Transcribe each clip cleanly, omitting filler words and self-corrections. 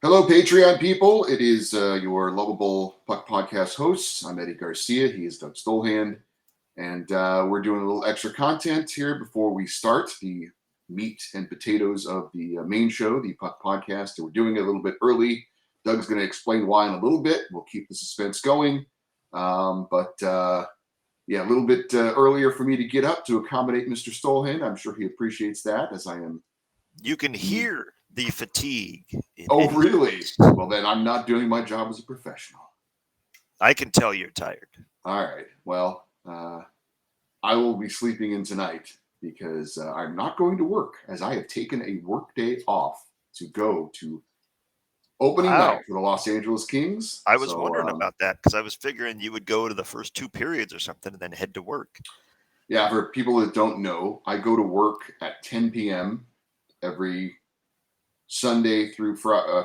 Hello, Patreon people. It is your lovable Puck Podcast hosts. I'm Eddie Garcia. He is Doug Stolhand. And we're doing a little extra content here before we start the meat and potatoes of the main show, the Puck Podcast. And we're doing it a little bit early. Doug's going to explain why in a little bit. We'll keep the suspense going. Yeah, a little bit earlier for me to get up to accommodate Mr. Stolhand. I'm sure he appreciates that, as I am. You can hear the fatigue. Oh, really? Well, then I'm not doing my job as a professional. I can tell you're tired. All right. Well, I will be sleeping in tonight because I'm not going to work, as I have taken a work day off to go to opening night for the Los Angeles Kings. I was wondering about that because I was figuring you would go to the first two periods or something and then head to work. Yeah, for people that don't know, I go to work at 10 p.m. every Sunday through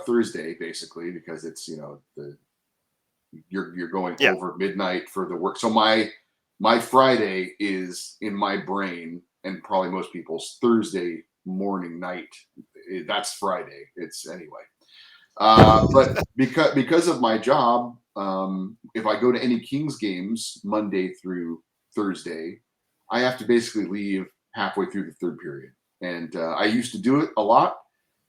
Thursday, basically, because it's you're going over midnight for the work. So my Friday is in my brain, and probably most people's Thursday morning night. That's Friday. It's anyway. But because of my job, if I go to any Kings games Monday through Thursday, I have to basically leave halfway through the third period. And I used to do it a lot,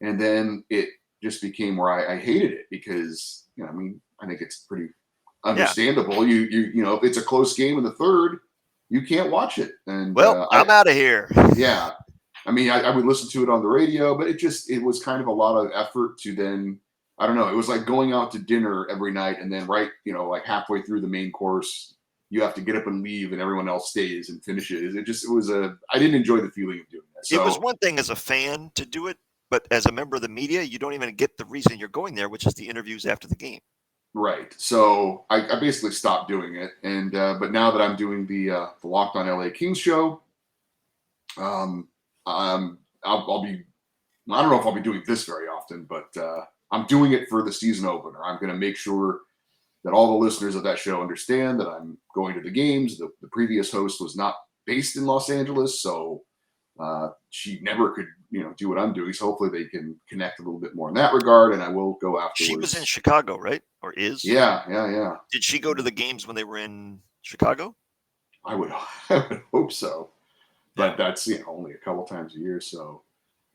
and then it just became where I hated it because I think it's pretty understandable. Yeah. You if it's a close game in the third, you can't watch it. And I'm out of here. Yeah, I would listen to it on the radio, but it was kind of a lot of effort to then. I don't know. It was like going out to dinner every night, and then like halfway through the main course, you have to get up and leave, and everyone else stays and finishes. I didn't enjoy the feeling of doing that. So, it was one thing as a fan to do it, but as a member of the media, you don't even get the reason you're going there, which is the interviews after the game. Right. So I basically stopped doing it, and but now that I'm doing the Locked On LA Kings show, I'll be. I don't know if I'll be doing this very often, but I'm doing it for the season opener. I'm going to make sure that all the listeners of that show understand that I'm going to the games. The previous host was not based in Los Angeles, so she never could, do what I'm doing. So hopefully they can connect a little bit more in that regard, and I will go afterwards. She was in Chicago, right? Or is? Yeah. Did she go to the games when they were in Chicago? I would hope so, but that's only a couple times a year, so.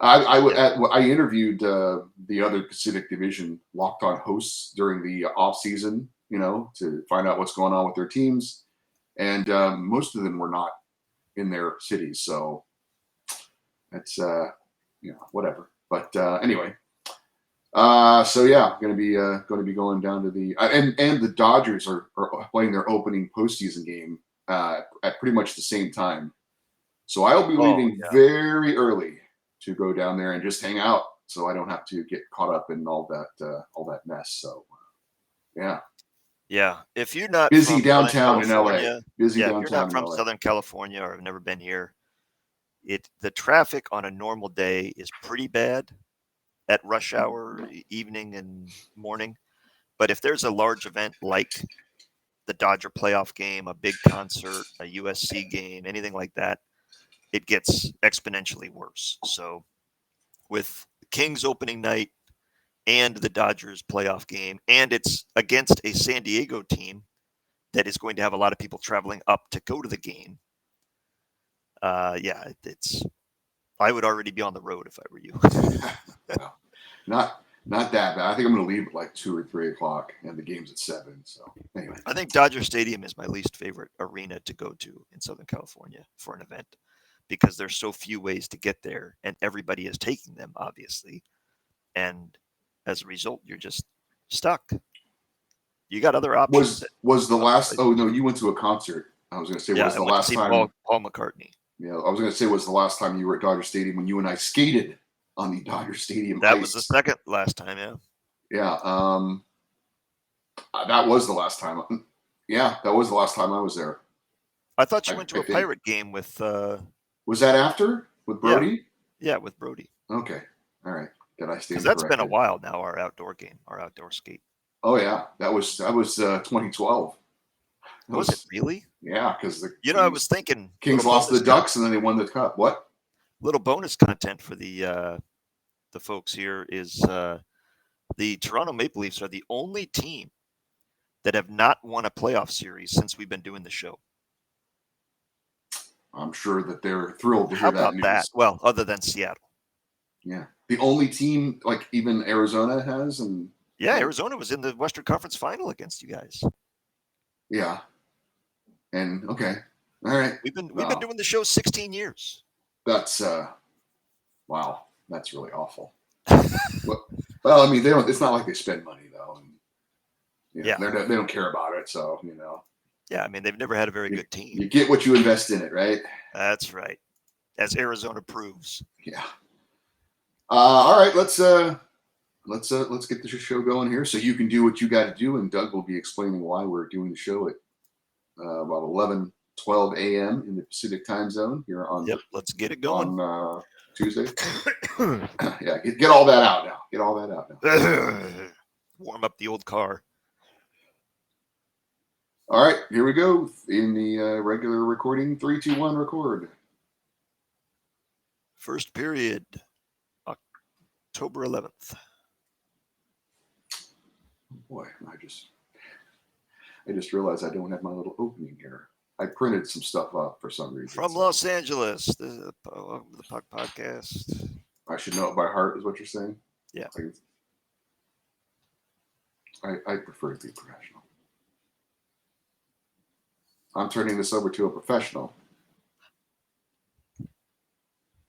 I interviewed the other Pacific Division Locked On hosts during the off season, to find out what's going on with their teams, and most of them were not in their cities, so that's whatever. But anyway, so yeah, going to be going down to the and the Dodgers are playing their opening postseason game at pretty much the same time, so I'll be leaving very early to go down there and just hang out, so I don't have to get caught up in all that mess. So, yeah. If you're not busy downtown in LA, if you're not from Southern California or have never been here, the traffic on a normal day is pretty bad at rush hour, evening and morning. But if there's a large event like the Dodger playoff game, a big concert, a USC game, anything like that, it gets exponentially worse. So with Kings opening night and the Dodgers playoff game, and it's against a San Diego team that is going to have a lot of people traveling up to go to the game. I would already be on the road if I were you. Well, not that bad. I think I'm going to leave at like 2 or 3 o'clock, and the game's at 7. So anyway, I think Dodger Stadium is my least favorite arena to go to in Southern California for an event, because there's so few ways to get there, and everybody is taking them, obviously. And as a result, you're just stuck. You got other options. Was the last? Oh no, you went to a concert. I was going to say, was the last time? Paul McCartney. Yeah, I was going to say, was the last time you were at Dodger Stadium when you and I skated on the Dodger Stadium That ice? was the second last time, yeah. Yeah, that was the last time. Yeah, that was the last time I was there. I thought you went to a Pirate game with. Was that after with Brody? Yeah, with Brody. Okay, all right. Did I stay? Because that's been a while now. Our outdoor game, our outdoor skate. Oh yeah, that was 2012. Was it really? Yeah, because I was thinking Kings lost to the Ducks and then they won the Cup. What? Little bonus content for the folks here is the Toronto Maple Leafs are the only team that have not won a playoff series since we've been doing the show. I'm sure that they're thrilled to How hear that about news. that? Well, other than Seattle. Yeah. The only team, like even Arizona has, and yeah, Arizona was in the Western Conference Final against you guys. Yeah. And okay. All right. We've been doing the show 16 years. That's wow. That's really awful. Well, I mean, they don't. It's not like they spend money though. And, yeah. They don't care about it. So Yeah, I mean, they've never had a very good team. You get what you invest in it, right? That's right. As Arizona proves. Yeah. All right. Let's get the show going here. So you can do what you got to do, and Doug will be explaining why we're doing the show at about 11:12 a.m. in the Pacific time zone here on. Yep. Let's get it going on Tuesday. Yeah. Get all that out now. Get all that out now. Warm up the old car. All right, here we go in the regular recording. 3, 2, 1, record. First period, October 11th. Boy, I just realized I don't have my little opening here. I printed some stuff up for some reason. From Los Angeles, the Puck Podcast. I should know it by heart, is what you're saying? Yeah. I prefer to be professional. I'm turning this over to a professional.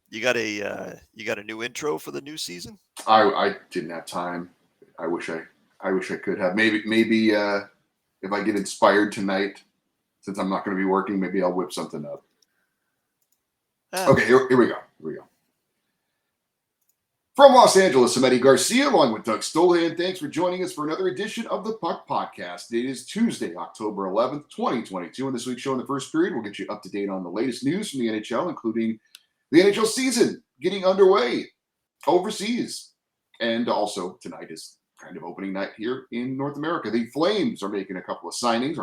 You got a new intro for the new season? I didn't have time. I wish I could have. Maybe if I get inspired tonight, since I'm not going to be working, maybe I'll whip something up. Okay, here we go. From Los Angeles, I'm Eddie Garcia, along with Doug Stolhan. Thanks for joining us for another edition of the Puck Podcast. It is Tuesday, October 11th, 2022. And this week's show in the first period, we'll get you up to date on the latest news from the NHL, including the NHL season getting underway overseas. And also, tonight is kind of opening night here in North America. The Flames are made a couple of signings.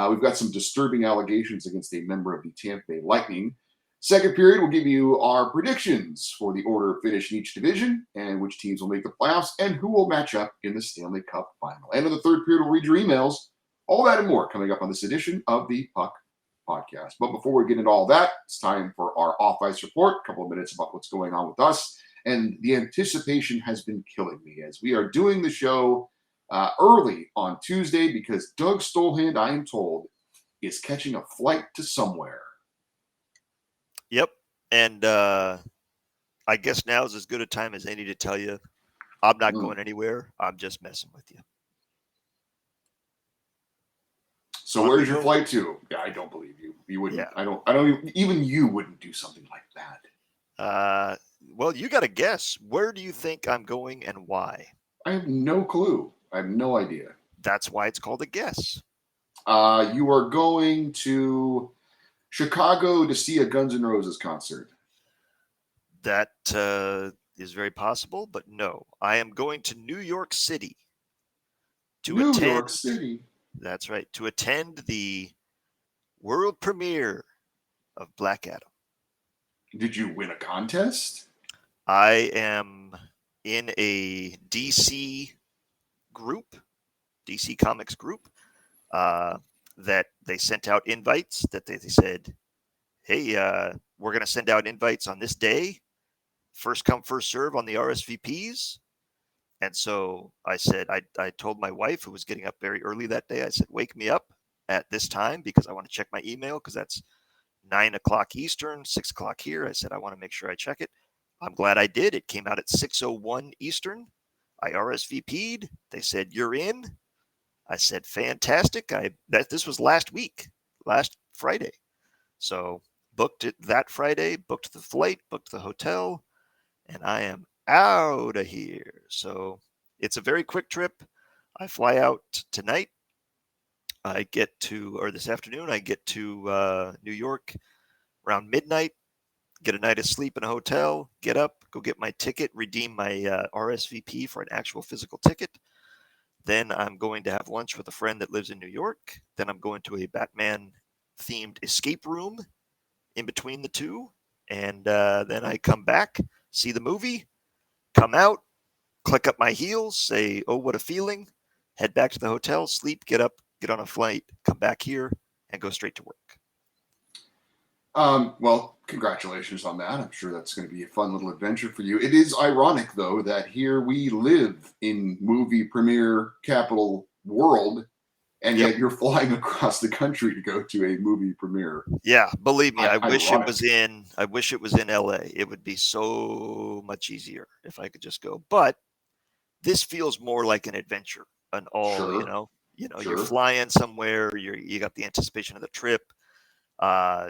We've got some disturbing allegations against a member of the Tampa Bay Lightning. Second period, we'll give you our predictions for the order of finish in each division and which teams will make the playoffs and who will match up in the Stanley Cup final. And in the third period, we'll read your emails. All that and more coming up on this edition of the Puck Podcast. But before we get into all that, it's time for our off-ice report. A couple of minutes about what's going on with us. And the anticipation has been killing me as we are doing the show early on Tuesday because Doug Stolhan, I am told, is catching a flight to somewhere. Yep. And I guess now is as good a time as any to tell you I'm not going anywhere. I'm just messing with you. So where's your flight to? Yeah, I don't believe you. You wouldn't. Yeah. I don't even you wouldn't do something like that. Well, you got to guess. Where do you think I'm going and why? I have no clue. I have no idea. That's why it's called a guess. You are going to Chicago to see a Guns N' Roses concert. That is very possible, but no. I am going to New York City New York City. That's right. To attend the world premiere of Black Adam. Did you win a contest? I am in a DC Comics group, that they sent out invites that they said, hey, we're going to send out invites on this day. First come, first serve on the RSVPs. And so I said, I told my wife, who was getting up very early that day, I said, wake me up at this time because I want to check my email because that's 9 o'clock Eastern, 6 o'clock here. I said, I want to make sure I check it. I'm glad I did. It came out at 6:01 Eastern. I RSVP'd. They said, you're in. I said, fantastic. This was last Friday. So booked it that Friday, booked the flight, booked the hotel, and I am out of here. So it's a very quick trip. I fly out tonight. This afternoon, I get to New York around midnight, get a night of sleep in a hotel, get up, go get my ticket, redeem my RSVP for an actual physical ticket. Then I'm going to have lunch with a friend that lives in New York. Then I'm going to a Batman-themed escape room in between the two. And then I come back, see the movie, come out, click up my heels, say, "Oh, what a feeling," head back to the hotel, sleep, get up, get on a flight, come back here, and go straight to work. Well, congratulations on that. I'm sure that's going to be a fun little adventure for you. It is ironic, though, that here we live in movie premiere capital world, and Yep. yet you're flying across the country to go to a movie premiere. Yeah, believe me, I wish Ironic. it was in LA. It would be so much easier if I could just go. But this feels more like an adventure, Sure. you're Sure. flying somewhere, you got the anticipation of the trip,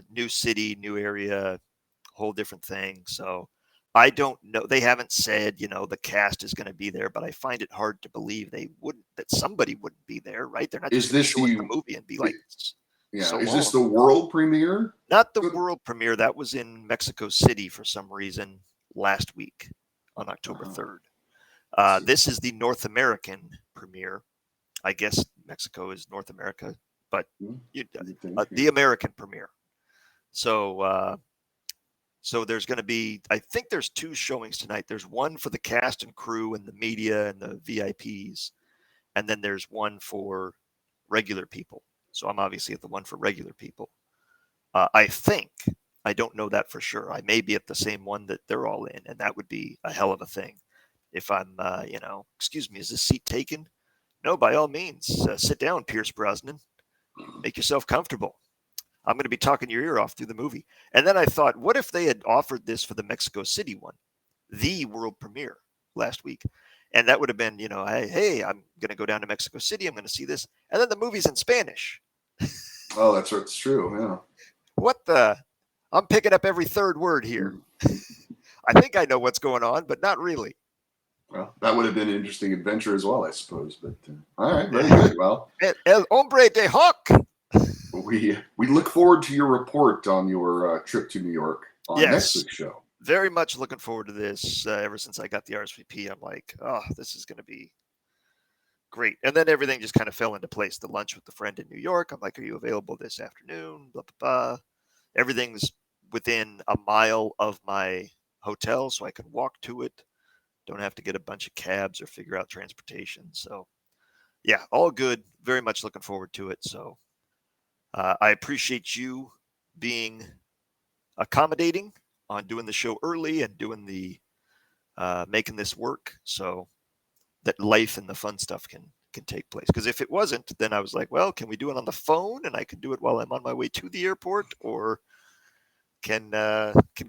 new city, new area, whole different thing. So I don't know. They haven't said, the cast is going to be there, but I find it hard to believe that somebody wouldn't be there, right? They're not Is just going to this show us the movie and be like, Yeah. so Is this long. the world premiere? Not the Good. world premiere. That was in Mexico City for some reason last week on October 3rd. This is the North American premiere. I guess Mexico is North America, but the American premiere. So there's going to be, I think there's 2 showings tonight. There's one for the cast and crew and the media and the VIPs, and then there's one for regular people. So I'm obviously at the one for regular people. I think, I don't know that for sure. I may be at the same one that they're all in, and that would be a hell of a thing. If I'm, excuse me, is this seat taken? No, by all means, sit down, Pierce Brosnan. Make yourself comfortable. I'm going to be talking your ear off through the movie. And then I thought, what if they had offered this for the Mexico City one, the world premiere last week? And that would have been, hey, I'm going to go down to Mexico City. I'm going to see this. And then the movie's in Spanish. Oh, that's true. Yeah. What the? I'm picking up every third word here. I think I know what's going on, but not really. Well, that would have been an interesting adventure as well, I suppose. But all right, very good. Well, El hombre de Hawk. We look forward to your report on your trip to New York on next week's show. Very much looking forward to this. Ever since I got the RSVP, I'm like, oh, this is going to be great. And then everything just kind of fell into place. The lunch with the friend in New York. I'm like, are you available this afternoon? Blah, blah, blah. Everything's within a mile of my hotel, so I can walk to it. Don't have to get a bunch of cabs or figure out transportation. So, yeah, all good. Very much looking forward to it. So, I appreciate you being accommodating on doing the show early and doing the making this work so that life and the fun stuff can take place. Because if it wasn't, then I was like, well, can we do it on the phone and I can do it while I'm on my way to the airport, or can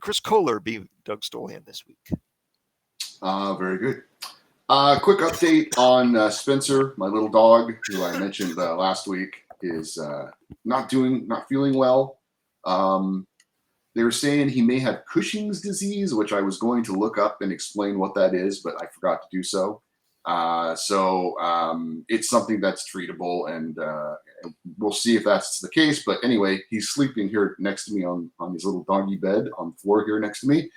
Chris Kohler be Doug Stolian this week? Very good. Quick update on Spencer, my little dog, who I mentioned last week, is not feeling well. They were saying he may have Cushing's disease, which I was going to look up and explain what that is, but I forgot to do so. So it's something that's treatable, and we'll see if that's the case. But anyway, he's sleeping here next to me on his little doggy bed on the floor here next to me,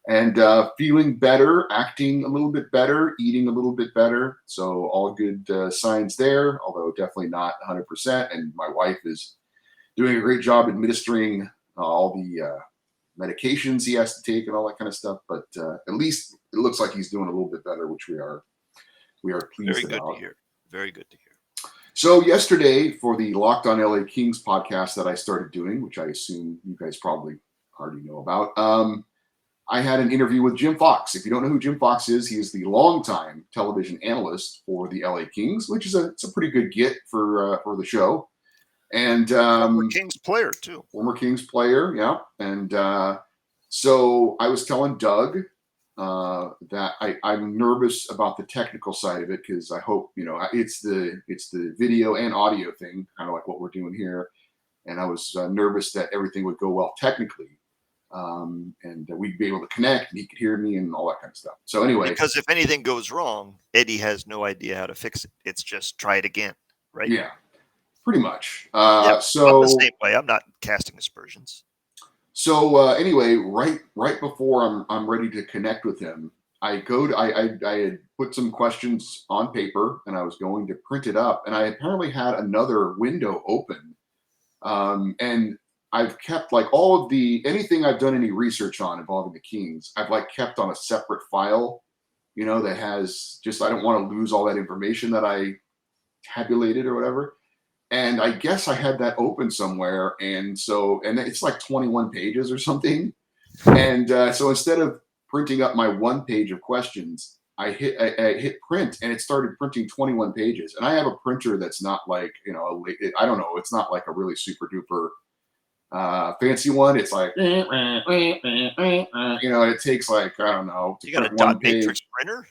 and feeling better, acting a little bit better, eating a little bit better. So all good signs there, although definitely not 100%. And my wife is doing a great job administering all the medications he has to take and all that kind of stuff. But at least it looks like he's doing a little bit better, which we are pleased about. Very good to hear. Very good to hear. So yesterday, for the Locked On LA Kings podcast that I started doing, which I assume you guys probably already know about, I had an interview with Jim Fox. If you don't know who Jim Fox is, he is the longtime television analyst for the LA Kings, which is it's a pretty good get for the show. And former Kings player too. Former Kings player, yeah. And so I was telling Doug that I'm nervous about the technical side of it, because I hope it's the video and audio thing, kind of like what we're doing here. And I was nervous that everything would go well technically. And we'd be able to connect and he could hear me and all that kind of stuff. So anyway, because if anything goes wrong, Eddie has no idea how to fix it. It's just try it again, right? Yeah, pretty much. So I'm the same way. I'm not casting aspersions. So anyway, right before I'm ready to connect with him, I had put some questions on paper and I was going to print it up, and I apparently had another window open, and I've kept like all of anything I've done any research on involving the Kings, I've like kept on a separate file that has just, I don't want to lose all that information that I tabulated or whatever. And I guess I had that open somewhere. And it's like 21 pages or something. And so instead of printing up my 1 page of questions, I hit print, and it started printing 21 pages. And I have a printer that's not like, I don't know, it's not like a really super duper fancy one. It's like, and it takes like, I don't know, to You got a print dot 1 page. matrix printer?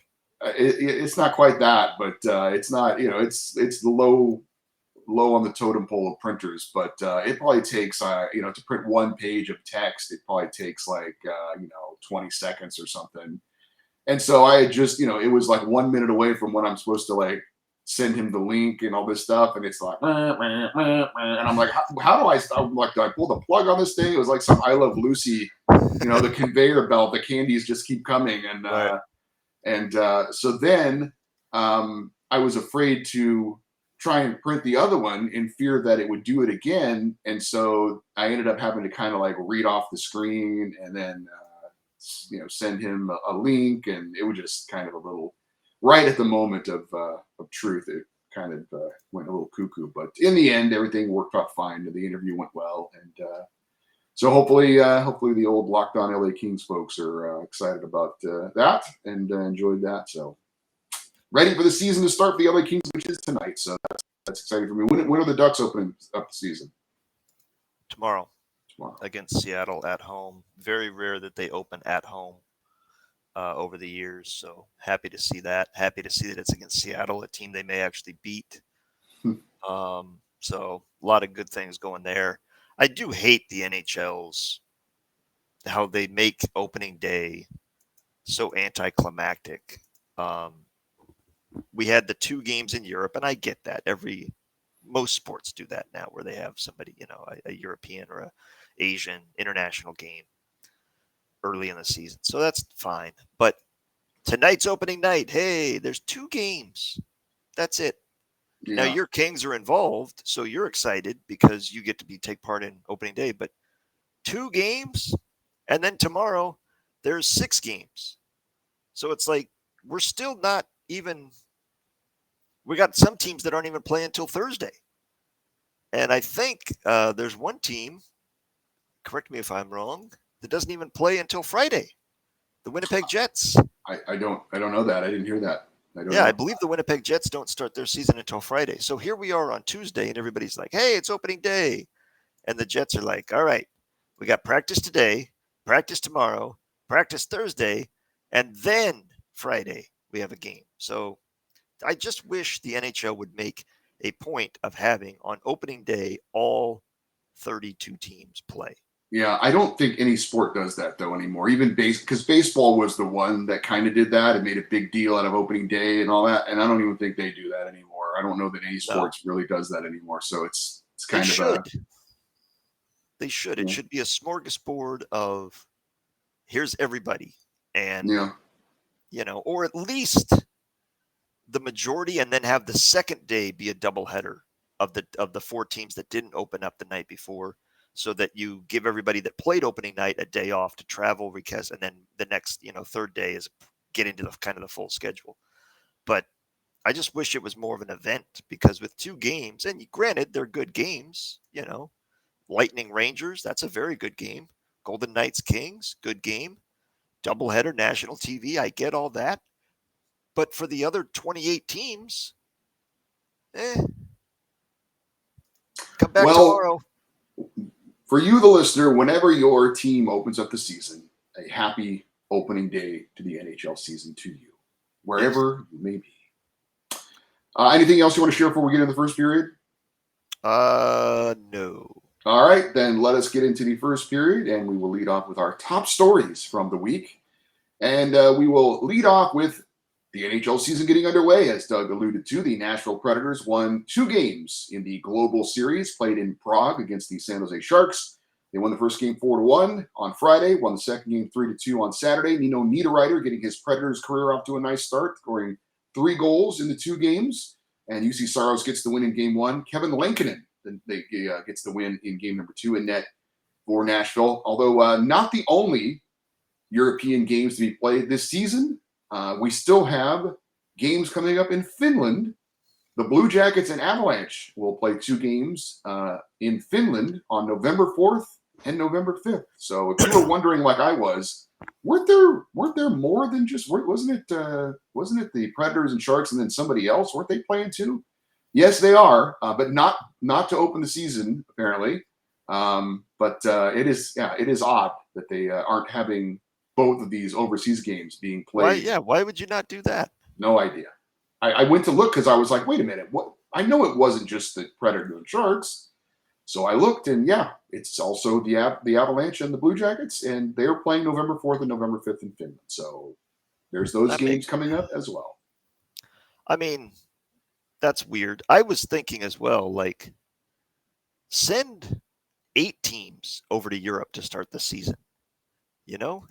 It's not quite that, but it's not, it's the low on the totem pole of printers, but it probably takes, to print 1 page of text, it probably takes like, 20 seconds or something. And so I had just, it was like 1 minute away from when I'm supposed to like send him the link and all this stuff. And it's like, and I'm like, how do I stop? Like, do I pull the plug on this thing? It was like some I Love Lucy, the conveyor belt, the candies just keep coming. And, Right. so then I was afraid to try and print the other one in fear that it would do it again. And so I ended up having to kind of like read off the screen and then, send him a link. And it was just kind of a little right at the moment of truth. It kind of went a little cuckoo, but in the end, everything worked out fine. The interview went well. And so hopefully the old Locked On LA Kings folks are excited about that and enjoyed that. So ready for the season to start for the LA Kings, which is tonight. So that's exciting for me. When are the Ducks opening up the season? Tomorrow against Seattle at home. Very rare that they open at home over the years. So happy to see that. Happy to see that it's against Seattle, a team they may actually beat. So a lot of good things going there. I do hate the NHL's how they make opening day so anticlimactic. We had the 2 games in Europe, and I get that. Most sports do that now, where they have somebody, a European or a Asian international game early in the season. So that's fine. But tonight's opening night, hey, there's 2 games. That's it. Yeah. Now your Kings are involved, so you're excited because you get to take part in opening day. But 2 games, and then tomorrow there's 6 games. So it's like we're still not even. We got some teams that aren't even playing until Thursday. And I think there's one team, correct me if I'm wrong, that doesn't even play until Friday. The Winnipeg Jets. I don't know that. I didn't hear that. I believe the Winnipeg Jets don't start their season until Friday. So here we are on Tuesday, and everybody's like, hey, it's opening day. And the Jets are like, all right, we got practice today, practice tomorrow, practice Thursday, and then Friday we have a game. So I just wish the NHL would make a point of having on opening day all 32 teams play. Yeah, I don't think any sport does that though anymore. Even because baseball was the one that kind of did that and made a big deal out of opening day and all that. And I don't even think they do that anymore. I don't know that any sports really does that anymore. So it's kind of they should. It should be a smorgasbord of here's everybody, and or at least the majority, and then have the second day be a doubleheader of the 4 teams that didn't open up the night before, so that you give everybody that played opening night a day off to travel, recast, and then the next, third day is get into the kind of the full schedule. But I just wish it was more of an event, because with 2 games, and granted they're good games, Lightning Rangers, that's a very good game. Golden Knights Kings, good game. Doubleheader, national TV, I get all that. But for the other 28 teams, come back tomorrow. For you, the listener, whenever your team opens up the season, a happy opening day to the NHL season to you, wherever you may be. Anything else you want to share before we get into the first period? No. All right, then let us get into the first period, and we will lead off with our top stories from the week. And we will lead off with the NHL season getting underway. As Doug alluded to, the Nashville Predators won 2 games in the Global Series played in Prague against the San Jose Sharks. They won the first game 4-1 on Friday, won the second game 3-2 on Saturday. Nino Niederreiter getting his Predators career off to a nice start, scoring 3 goals in the 2 games. And UC Saros gets the win in game 1. Kevin Lankinen gets the win in game number 2 in net for Nashville. Although not the only European games to be played this season. we still have games coming up in Finland. The Blue Jackets and Avalanche will play 2 games in Finland on November 4th and November 5th. So if you were wondering, like I was, weren't there more than just wasn't it the Predators and Sharks and then somebody else? Weren't they playing too? Yes, they are, but not to open the season apparently. But it is odd that they aren't having both of these overseas games being played. Why would you not do that? No idea. I went to look because I was like, wait a minute, what? I know it wasn't just the Predators and Sharks. So I looked, and it's also the Avalanche and the Blue Jackets, and they're playing November 4th and November 5th in Finland. So there's those games coming up as well. I mean, that's weird. I was thinking as well, like, send 8 teams over to Europe to start the season,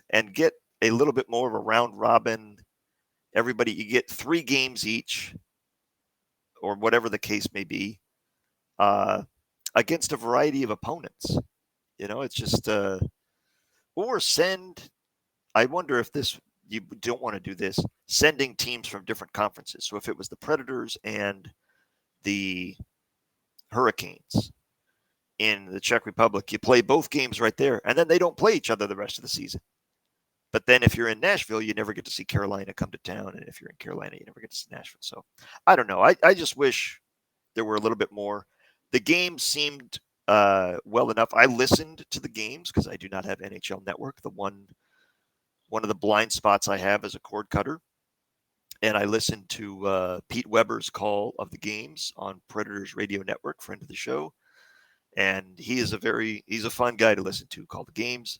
and get a little bit more of a round robin. Everybody, you get 3 games each, or whatever the case may be, against a variety of opponents. It's just, or send. I wonder if you don't want to do this, sending teams from different conferences. So if it was the Predators and the Hurricanes in the Czech Republic, you play both games right there, and then they don't play each other the rest of the season. But then if you're in Nashville, you never get to see Carolina come to town. And if you're in Carolina, you never get to see Nashville. So I don't know. I just wish there were a little bit more. The game seemed well enough. I listened to the games because I do not have NHL Network. The one of the blind spots I have is a cord cutter. And I listened to Pete Weber's call of the games on Predators Radio Network, friend of the show. And he's a fun guy to listen to, called The Games.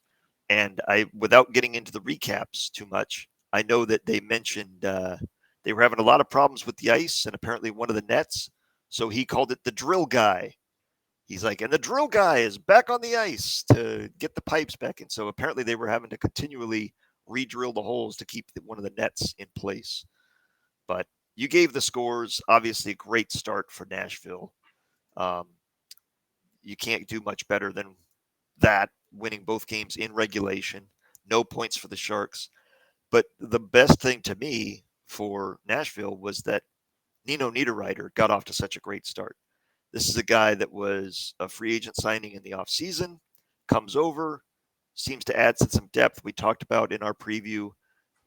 And without getting into the recaps too much, I know that they mentioned they were having a lot of problems with the ice and apparently one of the nets. So he called it the drill guy. He's like, and the drill guy is back on the ice to get the pipes back in. So apparently they were having to continually re-drill the holes to keep one of the nets in place. But you gave the scores, obviously a great start for Nashville. You can't do much better than that, winning both games in regulation. No points for the Sharks. But the best thing to me for Nashville was that Nino Niederreiter got off to such a great start. This is a guy that was a free agent signing in the offseason, comes over, seems to add some depth. We talked about in our preview,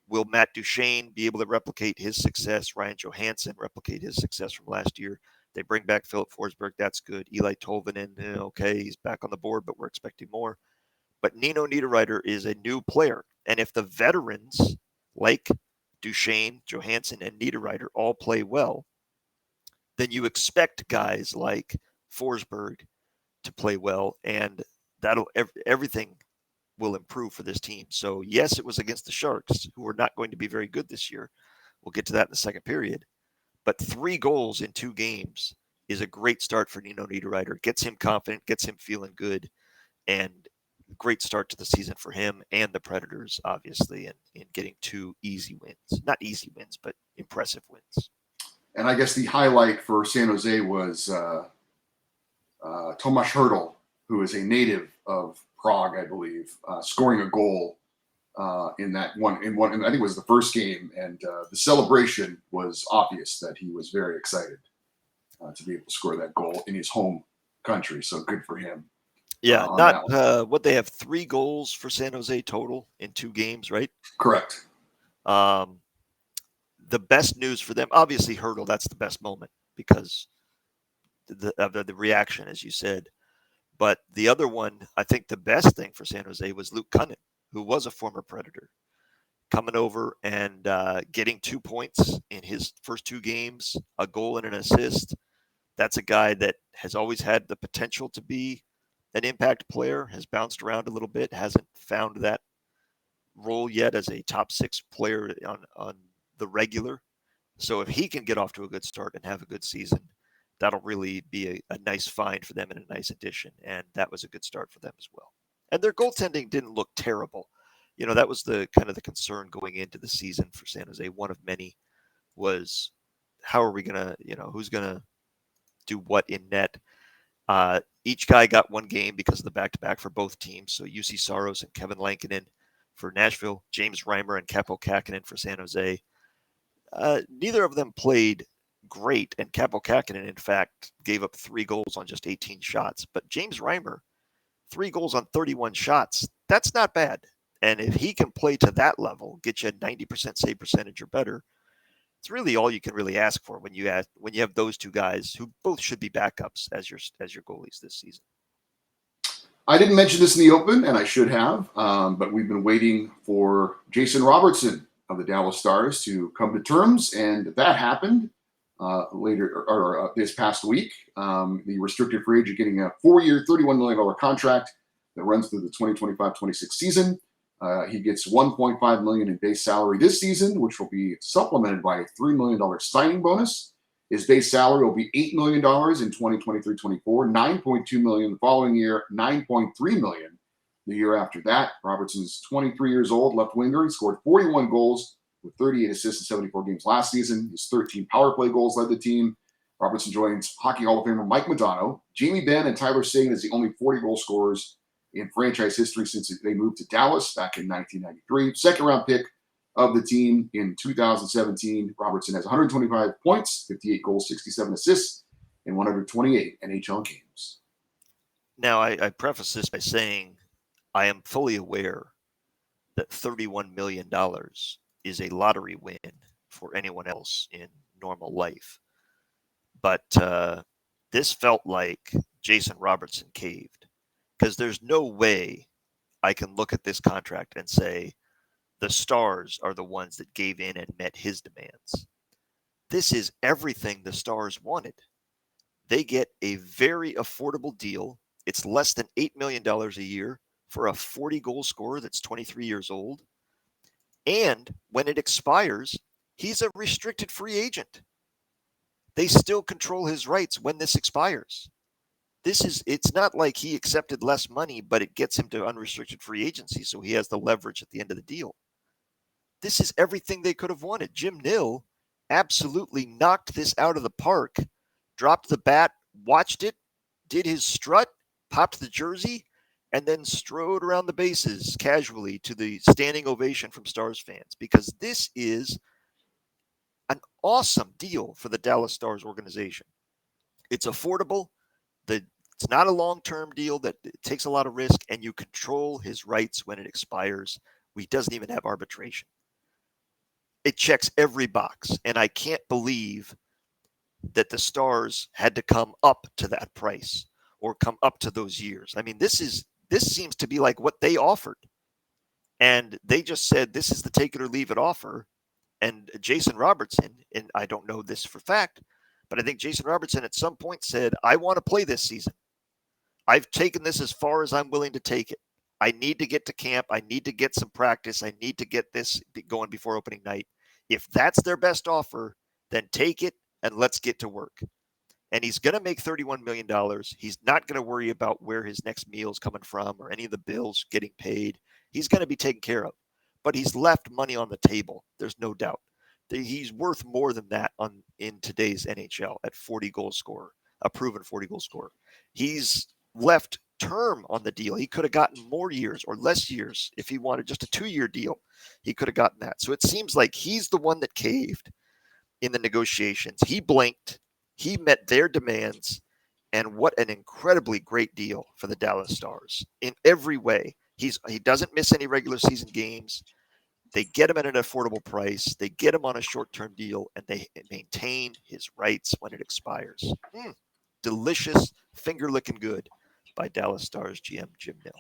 will Matt Duchene be able to replicate his success? Ryan Johansson replicate his success from last year? They bring back Philip Forsberg. That's good. Eli Tolvanen, okay, he's back on the board, but we're expecting more. But Nino Niederreiter is a new player. And if the veterans like Duchene, Johansson, and Niederreiter all play well, then you expect guys like Forsberg to play well, and everything will improve for this team. So, yes, it was against the Sharks, who are not going to be very good this year. We'll get to that in the second period. But 3 goals in 2 games is a great start for Nino Niederreiter. Gets him confident, gets him feeling good, and great start to the season for him and the Predators, obviously, in getting 2 easy wins. Not easy wins, but impressive wins. And I guess the highlight for San Jose was Tomas Hertl, who is a native of Prague, I believe, scoring a goal in that one. And I think it was the first game, and the celebration was obvious that he was very excited to be able to score that goal in his home country. So good for him. Yeah, what they have 3 goals for San Jose total in 2 games, right? Correct. The best news for them, obviously Hertl, that's the best moment because of the reaction, as you said. But the other one, I think the best thing for San Jose was Luke Kunin, who was a former Predator, coming over and getting 2 points in his first 2 games, a goal and an assist. That's a guy that has always had the potential to be an impact player, has bounced around a little bit, hasn't found that role yet as a top 6 player on the regular. So if he can get off to a good start and have a good season, that'll really be a nice find for them and a nice addition. And that was a good start for them as well. And their goaltending didn't look terrible. That was the kind of the concern going into the season for San Jose. One of many was, how are we going to, who's going to do what in net? Each guy got 1 game because of the back-to-back for both teams. So UC Saros and Kevin Lankinen for Nashville, James Reimer and Kaapo Kähkönen for San Jose. Neither of them played great, and Kaapo Kähkönen, in fact, gave up 3 goals on just 18 shots. But James Reimer, 3 goals on 31 shots, that's not bad. And if he can play to that level, get you a 90% save percentage or better, it's really all you can really ask for when you have those two guys who both should be backups as your goalies this season. I didn't mention this in the open, and I should have, but we've been waiting for Jason Robertson of the Dallas Stars to come to terms, and that happened this past week. The restricted free agent getting a 4-year, $31 million contract that runs through the 2025-26 season. He gets $1.5 million in base salary this season, which will be supplemented by a $3 million signing bonus. His base salary will be $8 million in 2023-24, $9.2 million the following year, $9.3 million the year after that. Robertson's 23 years old, left winger. He scored 41 goals with 38 assists in 74 games last season. His 13 power play goals led the team. Robertson joins Hockey Hall of Famer Mike Modano. Jamie Benn and Tyler Seguin as the only 40-goal scorers in franchise history since they moved to Dallas back in 1993. Second-round pick of the team in 2017. Robertson has 125 points, 58 goals, 67 assists in 128 NHL games. Now, I preface this by saying I am fully aware that $31 million is a lottery win for anyone else in normal life. But this felt like Jason Robertson caved, because there's no way I can look at this contract and say the Stars are the ones that gave in and met his demands. This is everything the Stars wanted. They get a very affordable deal. It's less than $8 million a year for a 40-goal scorer that's 23 years old. And when it expires, he's a restricted free agent. They still control his rights when this expires. It's not like he accepted less money, but it gets him to unrestricted free agency, so he has the leverage at the end of the deal. This is everything they could have wanted. Jim Nill absolutely knocked this out of the park, dropped the bat, watched it, did his strut, popped the jersey, and then strode around the bases casually to the standing ovation from Stars fans, because this is an awesome deal for the Dallas Stars organization. It's affordable. It's not a long-term deal that takes a lot of risk, and you control his rights when it expires. He doesn't even have arbitration. It checks every box, and I can't believe that the Stars had to come up to that price or come up to those years. I mean, this seems to be like what they offered, and they just said this is the take it or leave it offer. And Jason Robertson, and I don't know this for fact, but I think Jason Robertson at some point said, I want to play this season. I've taken this as far as I'm willing to take it. I need to get to camp. I need to get some practice. I need to get this going before opening night. If that's their best offer, then take it and let's get to work. And he's going to make $31 million. He's not going to worry about where his next meal is coming from or any of the bills getting paid. He's going to be taken care of. But he's left money on the table. There's no doubt. He's worth more than that in today's NHL at 40-goal scorer, a proven 40-goal scorer. He's left term on the deal. He could have gotten more years or less years if he wanted just a 2-year deal. He could have gotten that. So it seems like he's the one that caved in the negotiations. He blinked. He met their demands. And what an incredibly great deal for the Dallas Stars in every way. He doesn't miss any regular season games. They get him at an affordable price. They get him on a short-term deal, and they maintain his rights when it expires. Delicious, finger-licking good by Dallas Stars GM Jim Nill.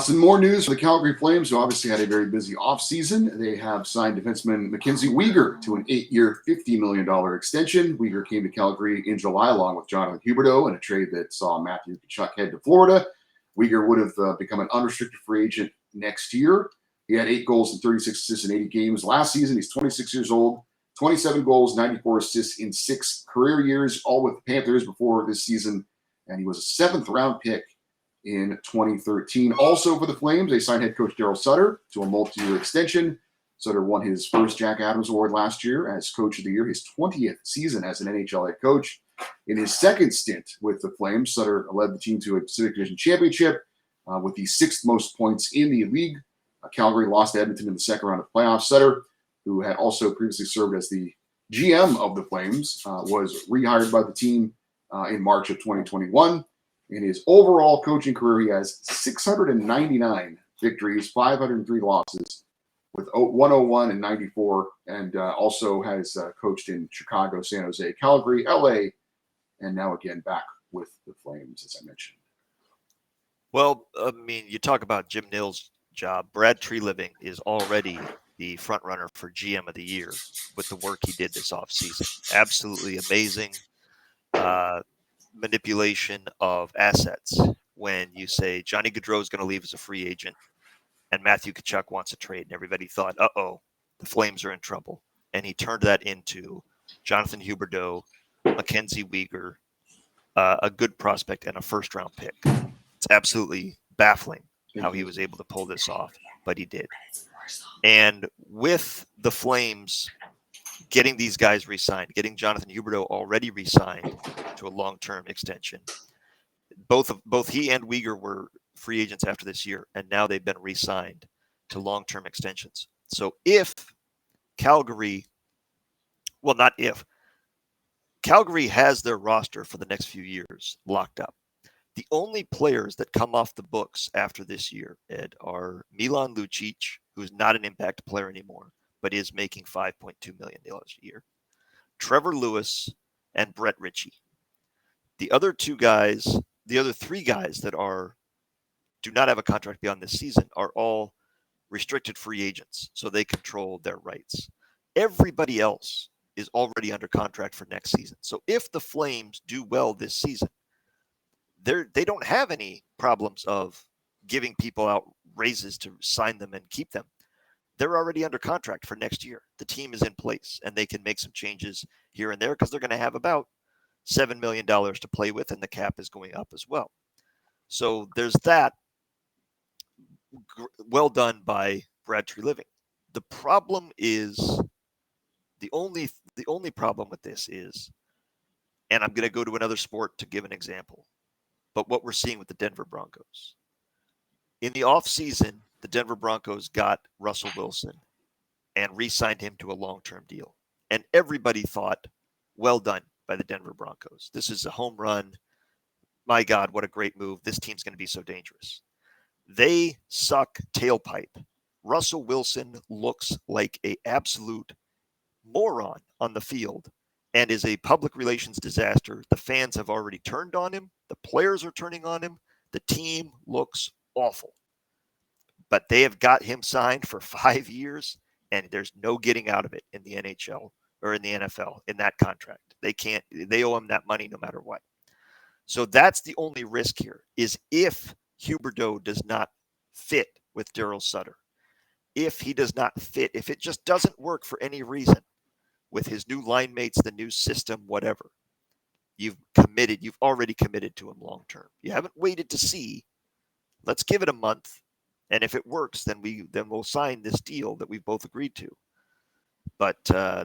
Some more news for the Calgary Flames, who obviously had a very busy offseason. They have signed defenseman Mackenzie Weegar to an 8-year, $50 million extension. Weegar came to Calgary in July along with Jonathan Huberdeau in a trade that saw Matthew Tkachuk head to Florida. Weegar would have become an unrestricted free agent next year. He had 8 goals and 36 assists in 80 games last season. He's 26 years old, 27 goals, 94 assists in 6 career years, all with the Panthers before this season. And he was a 7th-round pick in 2013. Also for the Flames, they signed head coach Daryl Sutter to a multi-year extension. Sutter won his first Jack Adams Award last year as Coach of the Year, his 20th season as an NHL head coach. In his second stint with the Flames, Sutter led the team to a Pacific Division championship with the sixth most points in the league. Calgary lost to Edmonton in the second round of playoffs. Sutter, who had also previously served as the GM of the Flames, was rehired by the team in March of 2021. In his overall coaching career, he has 699 victories, 503 losses, with 101 and 94, and also has coached in Chicago, San Jose, Calgary, LA, and now again back with the Flames, as I mentioned. Well, I mean, you talk about Jim Nill's job. Brad Treliving is already the front runner for GM of the year with the work he did this offseason. Absolutely amazing manipulation of assets when you say Johnny Gaudreau is going to leave as a free agent and Matthew Tkachuk wants a trade, and everybody thought, uh-oh, the Flames are in trouble. And he turned that into Jonathan Huberdeau, Mackenzie Weegar, a good prospect, and a first-round pick. It's absolutely baffling how he was able to pull this off, but he did. And with the Flames getting these guys re-signed, getting Jonathan Huberdeau already re-signed to a long-term extension, both he and Weegar were free agents after this year, and now they've been re-signed to long-term extensions. So if Calgary, well, not if, Calgary has their roster for the next few years locked up. The only players that come off the books after this year, Ed, are Milan Lucic, who's not an impact player anymore, but is making $5.2 million a year, Trevor Lewis, and Brett Ritchie. The other three guys that do not have a contract beyond this season are all restricted free agents, so they control their rights. Everybody else is already under contract for next season. So if the Flames do well this season, they don't have any problems of giving people out raises to sign them and keep them. They're already under contract for next year. The team is in place, and they can make some changes here and there because they're going to have about $7 million to play with, and the cap is going up as well. So there's that. Well done by Brad Treliving. The problem is, the only problem with this is, and I'm going to go to another sport to give an example, but what we're seeing with the Denver Broncos. In the offseason, the Denver Broncos got Russell Wilson and re-signed him to a long-term deal. And everybody thought, well done by the Denver Broncos. This is a home run. My God, what a great move. This team's going to be so dangerous. They suck tailpipe. Russell Wilson looks like an absolute moron on the field and is a public relations disaster. The fans have already turned on him. The players are turning on him. The team looks awful. But they have got him signed for 5 years, and there's no getting out of it in the NHL or in the NFL in that contract. They owe him that money no matter what. So that's the only risk here, is if Huberdeau does not fit with Daryl Sutter. If he does not fit, if it just doesn't work for any reason with his new line mates, the new system, whatever, you've already committed to him long term. You haven't waited to see. Let's give it a month, and if it works, then we'll sign this deal that we've both agreed to. But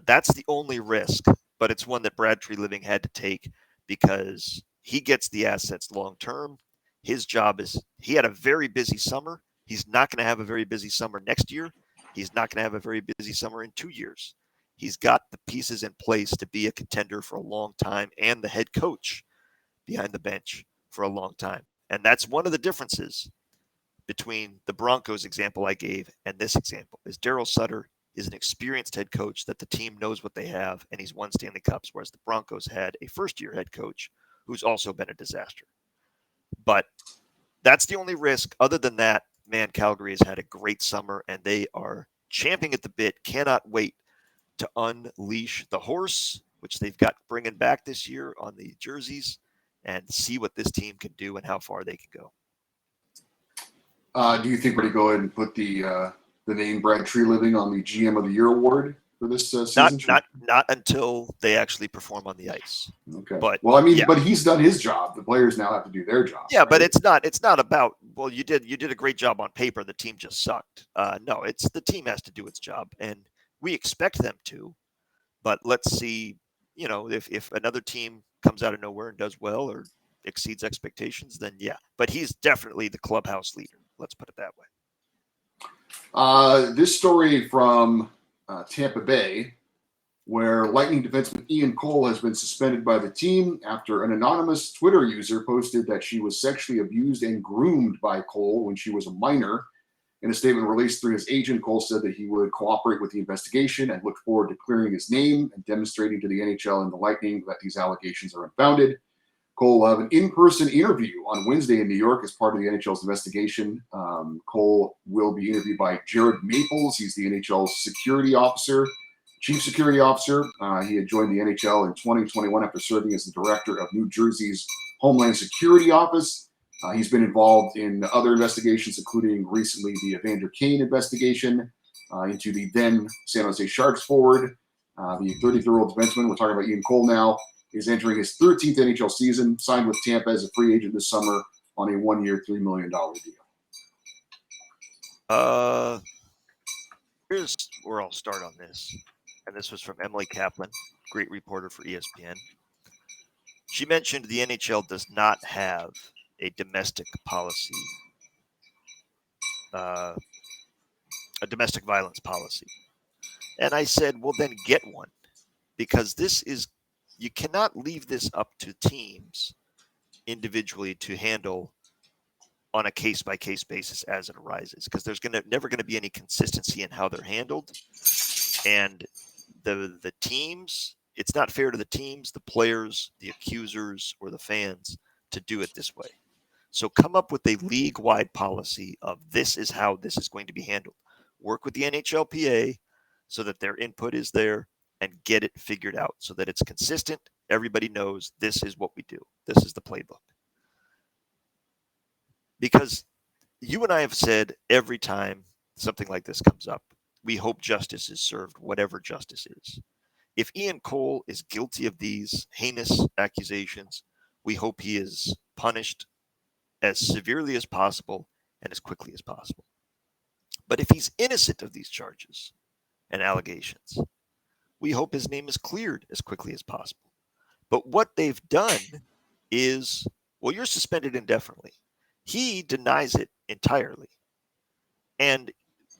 that's the only risk, but it's one that Brad Treliving had to take because he gets the assets long term. His job is, he had a very busy summer. He's not going to have a very busy summer next year. He's not going to have a very busy summer in 2 years. He's got the pieces in place to be a contender for a long time and the head coach behind the bench for a long time. And that's one of the differences between the Broncos example I gave and this example is Daryl Sutter is an experienced head coach that the team knows what they have, and he's won Stanley Cups, whereas the Broncos had a first-year head coach who's also been a disaster. But that's the only risk. Other than that, man, Calgary has had a great summer, and they are champing at the bit, cannot wait to unleash the horse, which they've got bringing back this year on the jerseys, and see what this team can do and how far they can go. Do you think we're going to go ahead and put the name Brad Treliving on the GM of the Year award for this season? Not until they actually perform on the ice. Okay. But well, I mean, yeah. But he's done his job. The players now have to do their job. Yeah, right? But it's not about, well, you did a great job on paper. The team just sucked. No, it's the team has to do its job, and we expect them to. But let's see, if another team comes out of nowhere and does well, or exceeds expectations, then yeah. But he's definitely the clubhouse leader. Let's put it that way. This story from Tampa Bay, where Lightning defenseman Ian Cole has been suspended by the team after an anonymous Twitter user posted that she was sexually abused and groomed by Cole when she was a minor. In a statement released through his agent, Cole said that he would cooperate with the investigation and looked forward to clearing his name and demonstrating to the NHL and the Lightning that these allegations are unfounded. Cole will have an in-person interview on Wednesday in New York as part of the NHL's investigation. Cole will be interviewed by Jared Maples. He's the NHL's chief security officer. He had joined the NHL in 2021 after serving as the director of New Jersey's Homeland Security Office. He's been involved in other investigations, including recently the Evander Kane investigation into the then San Jose Sharks forward. The 33-year-old defenseman, we're talking about Ian Cole now, is entering his 13th NHL season, signed with Tampa as a free agent this summer on a one-year, $3 million deal. Here's where I'll start on this. And this was from Emily Kaplan, great reporter for ESPN. She mentioned the NHL does not have a domestic policy, a domestic violence policy. And I said, well, then get one, because you cannot leave this up to teams individually to handle on a case-by-case basis as it arises, because there's never going to be any consistency in how they're handled. And the teams, it's not fair to the teams, the players, the accusers, or the fans to do it this way. So come up with a league-wide policy of this is how this is going to be handled. Work with the NHLPA so that their input is there, and get it figured out so that it's consistent. Everybody knows this is what we do. This is the playbook. Because you and I have said every time something like this comes up, we hope justice is served, whatever justice is. If Ian Cole is guilty of these heinous accusations, we hope he is punished as severely as possible and as quickly as possible. But if he's innocent of these charges and allegations, we hope his name is cleared as quickly as possible. But what they've done is, well, you're suspended indefinitely. He denies it entirely. And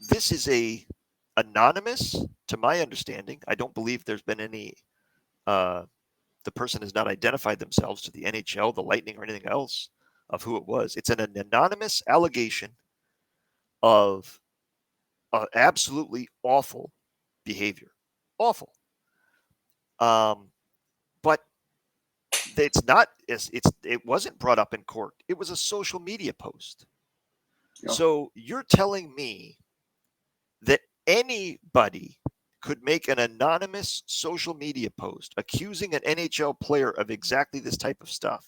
this is anonymous, to my understanding. I don't believe there's been any, the person has not identified themselves to the NHL, the Lightning, or anything else of who it was. It's an anonymous allegation of absolutely awful behavior. Awful. But it's not, it wasn't brought up in court. It was a social media post. Yep. So you're telling me that anybody could make an anonymous social media post accusing an NHL player of exactly this type of stuff,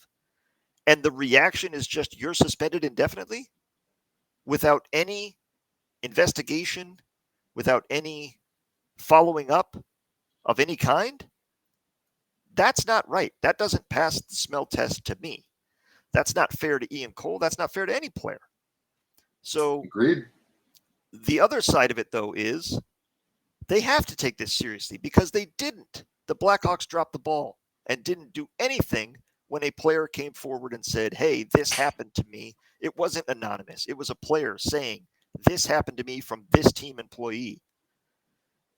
and the reaction is just you're suspended indefinitely without any investigation, without any following up of any kind? That's not right. That doesn't pass the smell test to me. That's not fair to Ian Cole. That's not fair to any player. So agreed. The other side of it, though, is they have to take this seriously because they didn't. The Blackhawks dropped the ball and didn't do anything when a player came forward and said, hey, this happened to me. It wasn't anonymous. It was a player saying, this happened to me from this team employee.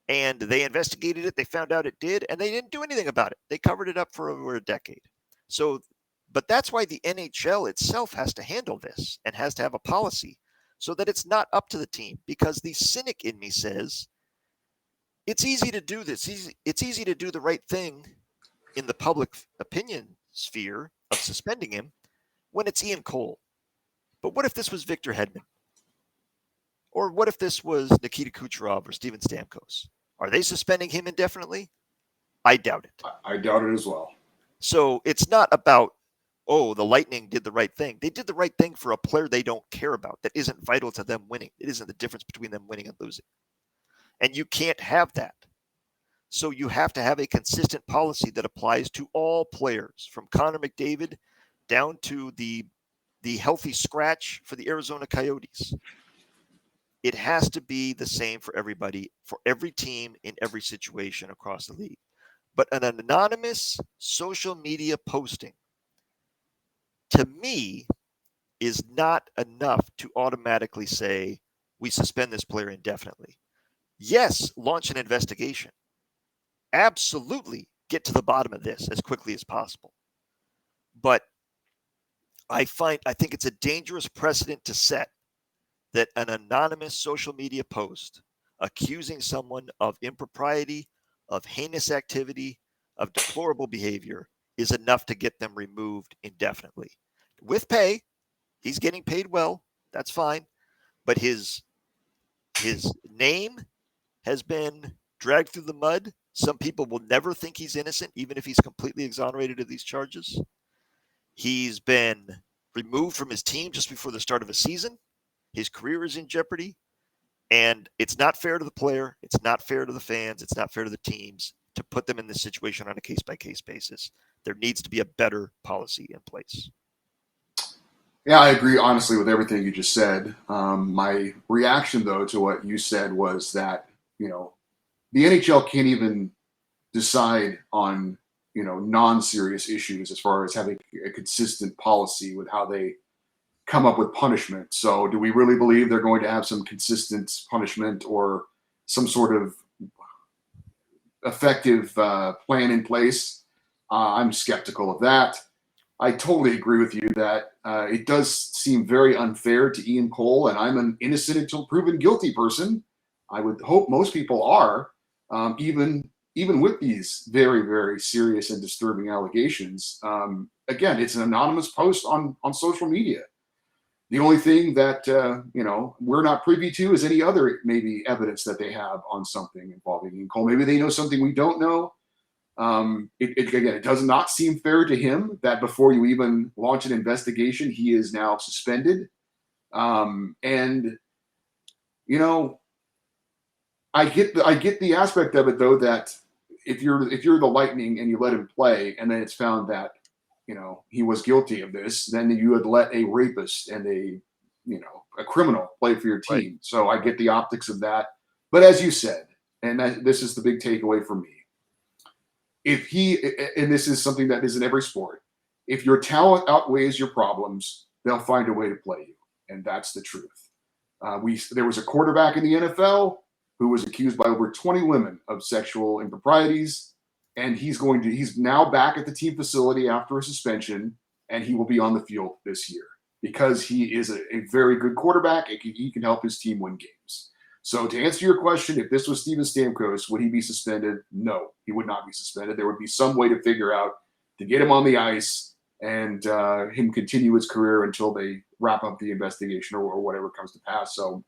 And they investigated it. They found out it did, and they didn't do anything about it. They covered it up for over a decade. So, but that's why the NHL itself has to handle this and has to have a policy so that it's not up to the team, because the cynic in me says it's easy to do this. It's easy to do the right thing in the public opinion sphere of suspending him when it's Ian Cole. But what if this was Victor Hedman? Or what if this was Nikita Kucherov or Steven Stamkos? Are they suspending him indefinitely? I doubt it. I doubt it as well. So it's not about, oh, the Lightning did the right thing. They did the right thing for a player they don't care about, that isn't vital to them winning. It isn't the difference between them winning and losing. And you can't have that. So you have to have a consistent policy that applies to all players, from Connor McDavid down to the healthy scratch for the Arizona Coyotes. It has to be the same for everybody, for every team, in every situation across the league. But an anonymous social media posting to me, is not enough to automatically say we suspend this player indefinitely. Yes, launch an investigation. Absolutely get to the bottom of this as quickly as possible. But I think it's a dangerous precedent to set that an anonymous social media post accusing someone of impropriety, of heinous activity, of deplorable behavior is enough to get them removed indefinitely. With pay, he's getting paid well, that's fine, but his name has been dragged through the mud. Some people will never think he's innocent, even if he's completely exonerated of these charges. He's been removed from his team just before the start of a season. His career is in jeopardy. And it's not fair to the player. It's not fair to the fans. It's not fair to the teams to put them in this situation on a case-by-case basis. There needs to be a better policy in place. Yeah, I agree, honestly, with everything you just said. My reaction, though, to what you said was that, the NHL can't even decide on, non-serious issues as far as having a consistent policy with how they come up with punishment. So do we really believe they're going to have some consistent punishment or some sort of effective plan in place? I'm skeptical of that. I totally agree with you that it does seem very unfair to Ian Cole, and I'm an innocent until proven guilty person. I would hope most people are, even with these very, very serious and disturbing allegations. Again, it's an anonymous post on social media. The only thing that we're not privy to is any other maybe evidence that they have on something involving Ian Cole. Maybe they know something we don't know. It does not seem fair to him that before you even launch an investigation, he is now suspended. And I get the aspect of it, though, that if you're the Lightning and you let him play, and then it's found that he was guilty of this, then you would let a rapist and a criminal play for your team. Right. So I get the optics of that. But as you said, and this is the big takeaway for me, and this is something that is in every sport, if your talent outweighs your problems, they'll find a way to play you. And that's the truth. There was a quarterback in the NFL who was accused by over 20 women of sexual improprieties. And he's now back at the team facility after a suspension, and he will be on the field this year because he is a very good quarterback and he can help his team win games. So to answer your question, if this was Steven Stamkos, would he be suspended? No, he would not be suspended. There would be some way to figure out to get him on the ice and him continue his career until they wrap up the investigation or whatever comes to pass. So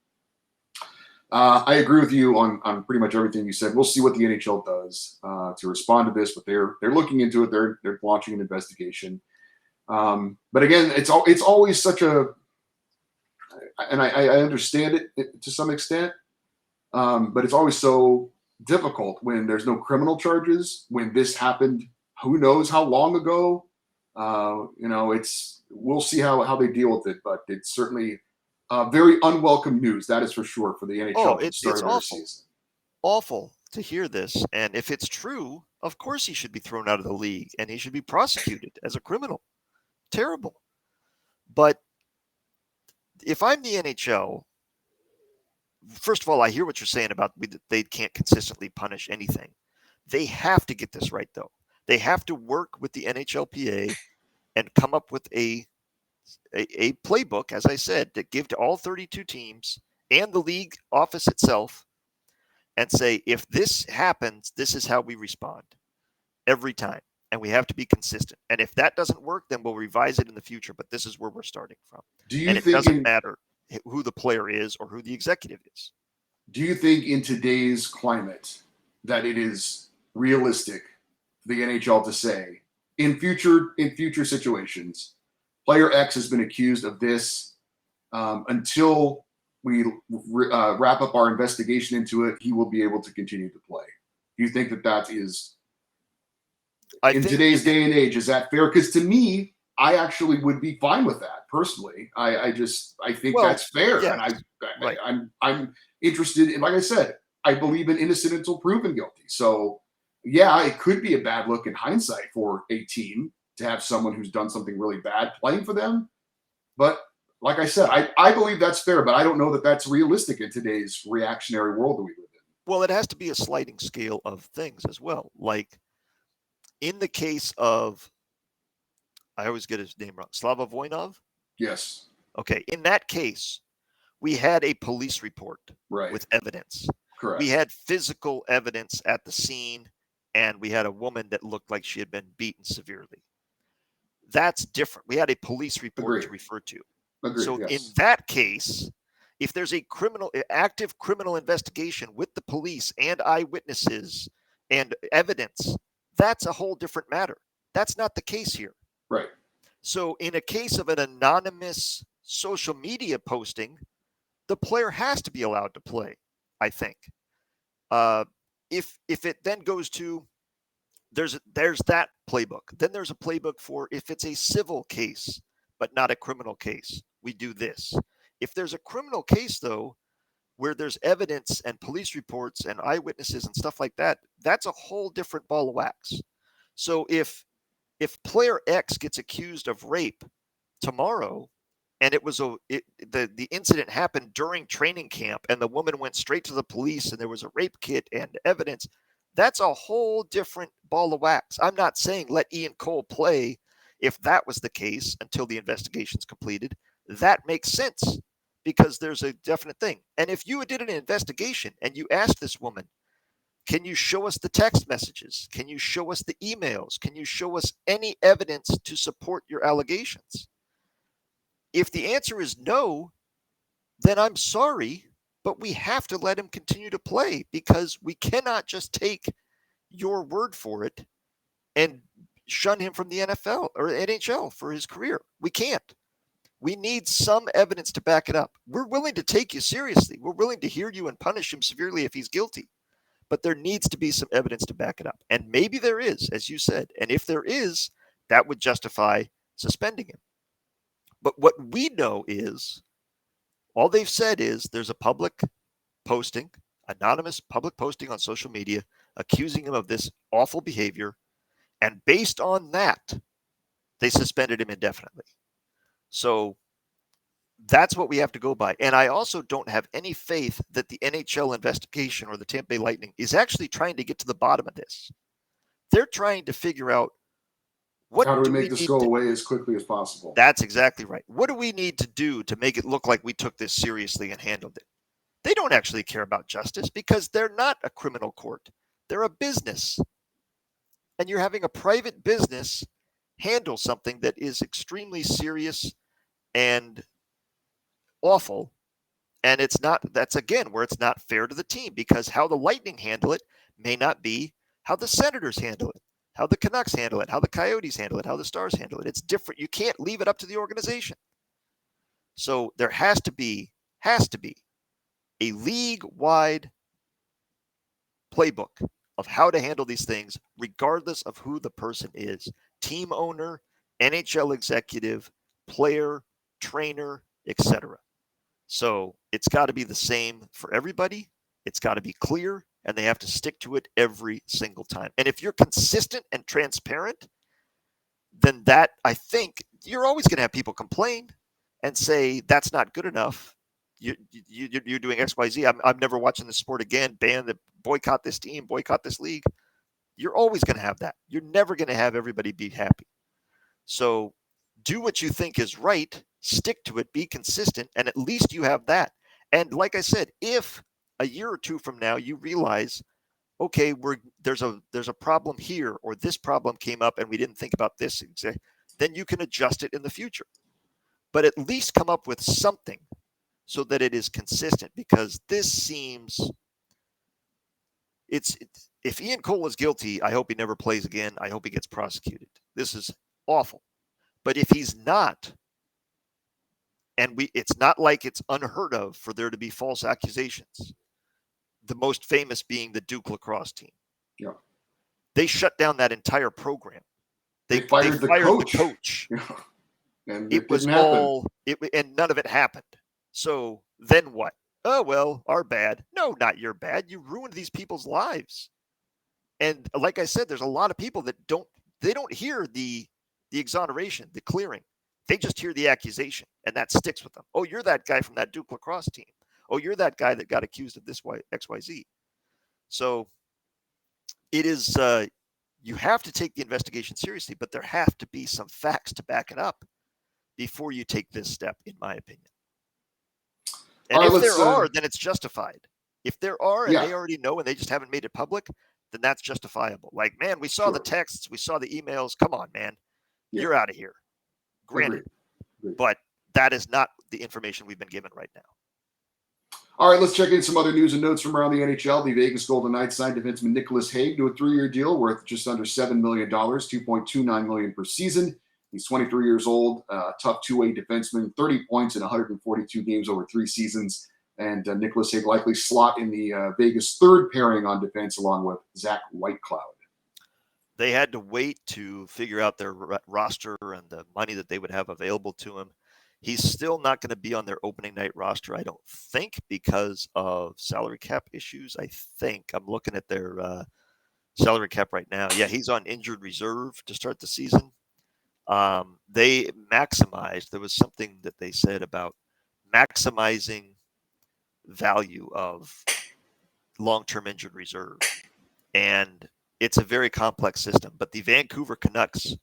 I agree with you on pretty much everything you said. We'll see what the NHL does to respond to this, but they're looking into it. They're launching an investigation. But again, it's always such a, and I understand it to some extent, but it's always so difficult when there's no criminal charges. When this happened, who knows how long ago? We'll see how they deal with it, but it's certainly very unwelcome news, that is for sure, for the NHL. It's awful. Season. Awful to hear this. And if it's true, of course he should be thrown out of the league and he should be prosecuted as a criminal. Terrible. But if I'm the NHL, first of all, I hear what you're saying about they can't consistently punish anything. They have to get this right, though. They have to work with the NHLPA and come up with a playbook, as I said, to give to all 32 teams and the league office itself and say, if this happens, this is how we respond every time. And we have to be consistent. And if that doesn't work, then we'll revise it in the future. But this is where we're starting from. And it doesn't matter who the player is or who the executive is. Do you think in today's climate that it is realistic for the NHL to say in future situations, player X has been accused of this, until we wrap up our investigation into it, he will be able to continue to play? Do you think that is, in today's day and age, is that fair? Because to me, I actually would be fine with that personally. I think that's fair. Yes. And I'm interested in, like I said, I believe in innocent until proven guilty. So yeah, it could be a bad look in hindsight for a team, to have someone who's done something really bad playing for them. But like I said, I believe that's fair, but I don't know that that's realistic in today's reactionary world that we live in. Well, it has to be a sliding scale of things as well. Like in the case of, I always get his name wrong, Slava Voinov. Yes. Okay. In that case, we had a police report Right. with evidence. Correct. We had physical evidence at the scene, and we had a woman that looked like she had been beaten severely. That's different. We had a police report to refer to. So yes. in that case, if there's a active criminal investigation with the police and eyewitnesses and evidence, that's a whole different matter. That's not the case here. Right. So in a case of an anonymous social media posting, the player has to be allowed to play, I think. If it then goes to, there's that playbook. Then there's a playbook for if it's a civil case, but not a criminal case, we do this. If there's a criminal case, though, where there's evidence and police reports and eyewitnesses and stuff like that, that's a whole different ball of wax. So if player X gets accused of rape tomorrow, and the incident happened during training camp, and the woman went straight to the police, and there was a rape kit and evidence, that's a whole different ball of wax. I'm not saying let Ian Cole play if that was the case until the investigation's completed. That makes sense because there's a definite thing. And if you did an investigation and you asked this woman, can you show us the text messages? Can you show us the emails? Can you show us any evidence to support your allegations? If the answer is no, then I'm sorry, but we have to let him continue to play because we cannot just take your word for it and shun him from the NFL or NHL for his career. We can't. We need some evidence to back it up. We're willing to take you seriously. We're willing to hear you and punish him severely if he's guilty. But there needs to be some evidence to back it up. And maybe there is, as you said. And if there is, that would justify suspending him. But what we know is, all they've said is there's a public posting, anonymous public posting on social media accusing him of this awful behavior. And based on that, they suspended him indefinitely. So that's what we have to go by. And I also don't have any faith that the NHL investigation or the Tampa Bay Lightning is actually trying to get to the bottom of this. They're trying to figure out how do we make this go away as quickly as possible. That's exactly right. What do we need to do to make it look like we took this seriously and handled it? They don't actually care about justice because they're not a criminal court. They're a business. And you're having a private business handle something that is extremely serious and awful. And it's not, that's again where it's not fair to the team because how the Lightning handle it may not be how the Senators handle it, how the Canucks handle it, how the Coyotes handle it, how the Stars handle it. It's different. You can't leave it up to the organization. So there has to be a league-wide playbook of how to handle these things, regardless of who the person is. Team owner, NHL executive, player, trainer, etc. So it's got to be the same for everybody. It's got to be clear, and they have to stick to it every single time. And if you're consistent and transparent, then that, I think, you're always going to have people complain and say, that's not good enough. You're doing X, Y, Z. I'm never watching this sport again. Boycott this team, boycott this league. You're always going to have that. You're never going to have everybody be happy. So do what you think is right, stick to it, be consistent, and at least you have that. And like I said, if a year or two from now you realize, okay, there's a problem here, or this problem came up and we didn't think about this, then you can adjust it in the future. But at least come up with something so that it is consistent, because this seems, if Ian Cole is guilty, I hope he never plays again. I hope he gets prosecuted. This is awful. But if he's not, and it's not like it's unheard of for there to be false accusations, the most famous being the Duke lacrosse team. Yeah. They shut down that entire program. They fired the coach. Yeah. And it was all, and none of it happened. So then what? Oh, well, our bad. No, not your bad. You ruined these people's lives. And like I said, there's a lot of people that don't hear the the exoneration, the clearing. They just hear the accusation, and that sticks with them. Oh, you're that guy from that Duke lacrosse team. Oh, you're that guy that got accused of this XYZ. So it is, you have to take the investigation seriously, but there have to be some facts to back it up before you take this step, in my opinion. And if there are, then it's justified. If there are, and they already know and they just haven't made it public, then that's justifiable. Like, man, we saw the texts, we saw the emails. Come on, man. You're out of here. Granted. Agreed. But that is not the information we've been given right now. All right, let's check in some other news and notes from around the NHL. The Vegas Golden Knights signed defenseman Nicholas Hague to a 3-year deal worth just under $7 million, $2.29 million per season. He's 23 years old, tough two-way defenseman, 30 points in 142 games over 3 seasons. And Nicholas Hague likely slot in the Vegas third pairing on defense along with Zach Whitecloud. They had to wait to figure out their roster and the money that they would have available to him. He's still not going to be on their opening night roster, I don't think, because of salary cap issues. I think I'm looking at their salary cap right now. Yeah, he's on injured reserve to start the season. They maximized. There was something that they said about maximizing value of long-term injured reserve, and it's a very complex system. But the Vancouver Canucks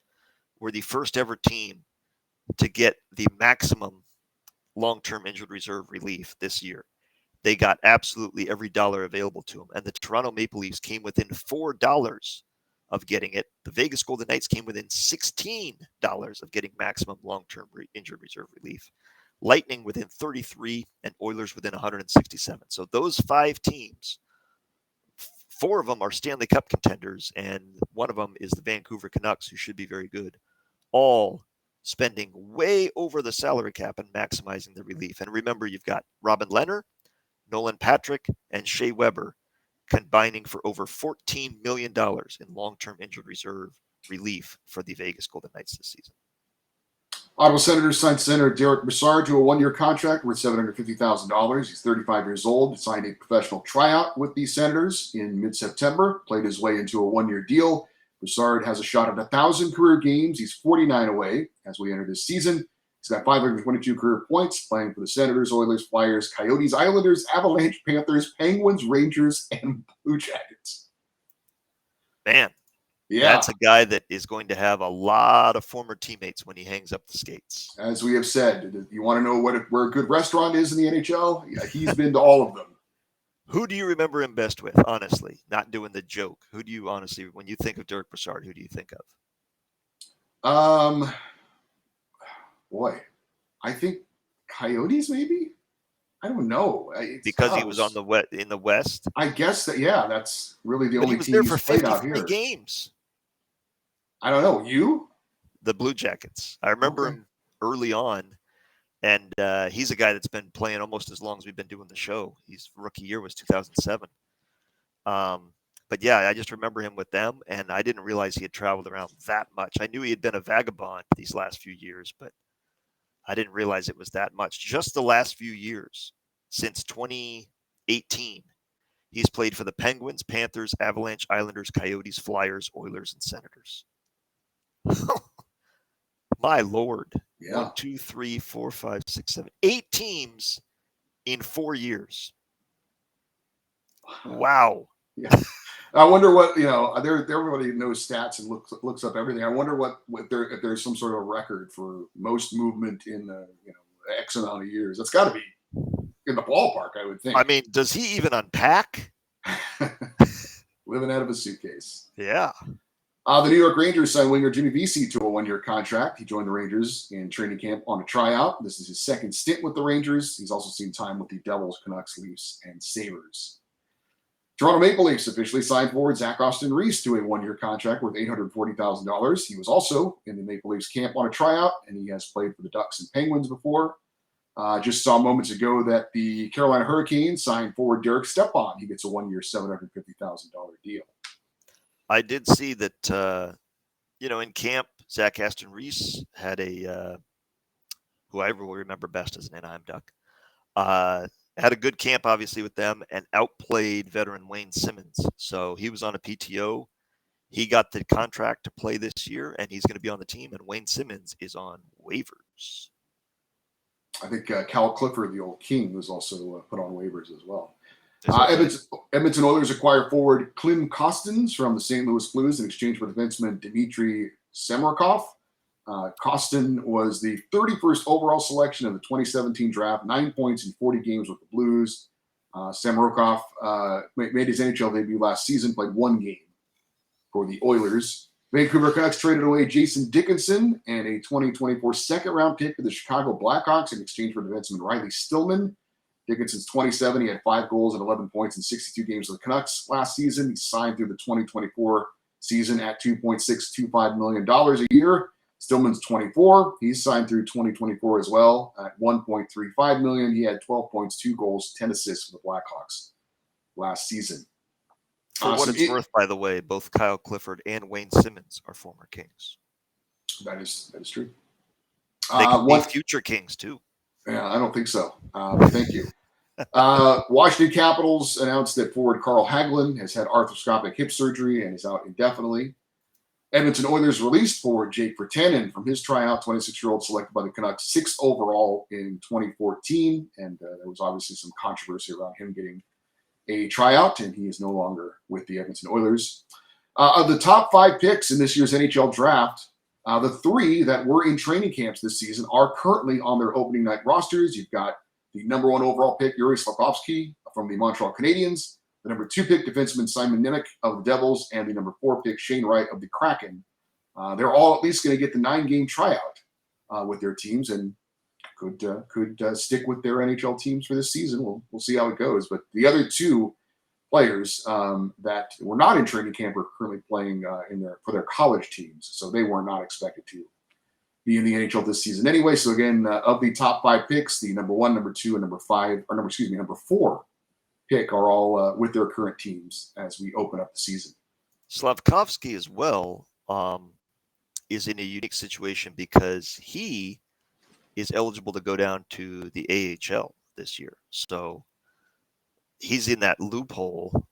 were the first ever team to get the maximum long-term injured reserve relief this year. They got absolutely every dollar available to them. And the Toronto Maple Leafs came within $4 of getting it. The Vegas Golden Knights came within $16 of getting maximum long-term injured reserve relief. Lightning within 33 and Oilers within 167. So those 5 teams, 4 of them are Stanley Cup contenders, and one of them is the Vancouver Canucks, who should be very good, all spending way over the salary cap and maximizing the relief. And remember, you've got Robin Lehner, Nolan Patrick, and Shea Weber combining for over $14 million in long-term injured reserve relief for the Vegas Golden Knights this season. Ottawa Senators signed center Derek Brassard to a 1-year contract worth $750,000. He's 35 years old. He signed a professional tryout with the Senators in mid-September, played his way into a 1-year deal. Brassard has a shot at 1,000 career games. He's 49 away as we enter this season. He's got 522 career points, playing for the Senators, Oilers, Flyers, Coyotes, Islanders, Avalanche, Panthers, Penguins, Rangers, and Blue Jackets. Man, that's a guy that is going to have a lot of former teammates when he hangs up the skates. As we have said, you want to know where a good restaurant is in the NHL? Yeah, he's been to all of them. Who do you remember him best with, honestly? Not doing the joke. Who do you honestly, when you think of Derek Brassard, who do you think of? Boy, I think Coyotes maybe? I don't know. Because tough. He was on in the West? I guess that's really the only team he's played out here. He was there for 53 games. I don't know. You? The Blue Jackets. I remember him early on. And he's a guy that's been playing almost as long as we've been doing the show. His rookie year was 2007. But yeah, I just remember him with them, and I didn't realize he had traveled around that much. I knew he had been a vagabond these last few years, but I didn't realize it was that much. Just the last few years, since 2018, he's played for the Penguins, Panthers, Avalanche, Islanders, Coyotes, Flyers, Oilers, and Senators. My Lord. Yeah. 1, 2, 3, 4, 5, 6, 7, 8 teams in 4 years. Wow. Yeah. I wonder what, everybody knows stats and looks up everything. I wonder if there's some sort of record for most movement in X amount of years. That's got to be in the ballpark, I would think. I mean, does he even unpack? Living out of a suitcase. Yeah. The New York Rangers signed winger Jimmy Vesey to a 1-year contract. He joined the Rangers in training camp on a tryout. This is his second stint with the Rangers. He's also seen time with the Devils, Canucks, Leafs, and Sabres. Toronto Maple Leafs officially signed forward Zach Austin Reese to a 1-year contract worth $840,000. He was also in the Maple Leafs camp on a tryout, and he has played for the Ducks and Penguins before. Just saw moments ago that the Carolina Hurricanes signed forward Derek Stepan. He gets a 1-year, $750,000 deal. I did see that, in camp, Zach Aston Reese had who I will remember best as an Anaheim Duck, had a good camp, obviously, with them and outplayed veteran Wayne Simmons. So he was on a PTO. He got the contract to play this year, and he's going to be on the team. And Wayne Simmons is on waivers. I think Cal Clifford, the old King, was also put on waivers as well. Edmonton Oilers acquire forward Klim Kostins from the St. Louis Blues in exchange for defenseman Dmitry Samorukov. Kostin was the 31st overall selection of the 2017 draft, 9 points in 40 games with the Blues. Samorukov made his NHL debut last season, played 1 game for the Oilers. Vancouver Canucks traded away Jason Dickinson and a 2024 second-round pick to the Chicago Blackhawks in exchange for defenseman Riley Stillman. Dickinson's 27. He had 5 goals and 11 points in 62 games with the Canucks last season. He signed through the 2024 season at $2.625 million a year. Stillman's 24. He's signed through 2024 as well at $1.35 million. He had 12 points, 2 goals, 10 assists for the Blackhawks last season. For what it's worth, by the way, both Kyle Clifford and Wayne Simmons are former Kings. That is true. They could be future Kings too. Yeah, I don't think so. But thank you. Washington Capitals announced that forward Carl Hagelin has had arthroscopic hip surgery and is out indefinitely. Edmonton Oilers released forward Jake Virtanen from his tryout, 26-year-old selected by the Canucks 6th overall in 2014. And there was obviously some controversy around him getting a tryout, and he is no longer with the Edmonton Oilers. Of the top 5 picks in this year's NHL draft, the 3 that were in training camps this season are currently on their opening night rosters. You've got the number 1 overall pick, Yuri Slafkovsky from the Montreal Canadiens, the number 2 pick, defenseman Simon Nemec of the Devils, and the number 4 pick, Shane Wright of the Kraken. They're all at least going to get the 9-game tryout with their teams and could stick with their NHL teams for this season. We'll see how it goes. But the other 2 players that were not in training camp are currently playing for their college teams, so they were not expected to be in the NHL this season anyway. So again, of the top 5 picks, the number 1, number 2, and number 4 pick are all with their current teams as we open up the season. Slafkovsky as well is in a unique situation because he is eligible to go down to the AHL this year. So he's in that loophole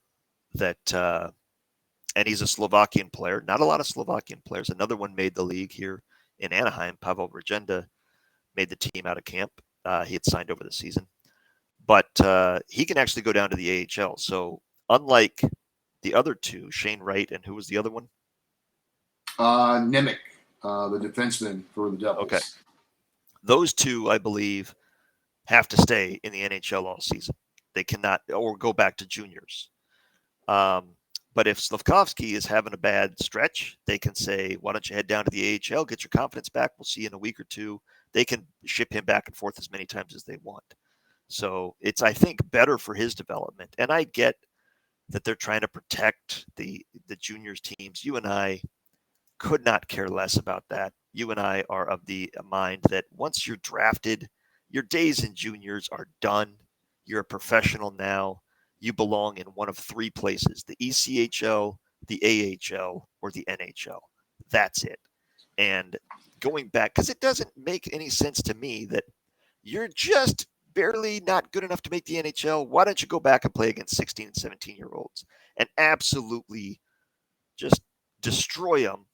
that, and he's a Slovakian player. Not a lot of Slovakian players. Another one made the league here in Anaheim. Pavel Regenda made the team out of camp. He had signed over the season. But he can actually go down to the AHL. So unlike the other 2, Shane Wright and who was the other one? Nemec, the defenseman for the Devils. Okay. Those 2, I believe, have to stay in the NHL all season. They cannot, or go back to juniors. But if Slafkovsky is having a bad stretch, they can say, why don't you head down to the AHL, get your confidence back. We'll see you in a week or 2. They can ship him back and forth as many times as they want. So it's, I think, better for his development. And I get that they're trying to protect the juniors teams. You and I could not care less about that. You and I are of the mind that once you're drafted, your days in juniors are done. You're a professional now. You belong in one of 3 places, the ECHL, the AHL, or the NHL. That's it. And going back, because it doesn't make any sense to me that you're just barely not good enough to make the NHL. Why don't you go back and play against 16 and 17-year-olds and absolutely just destroy them?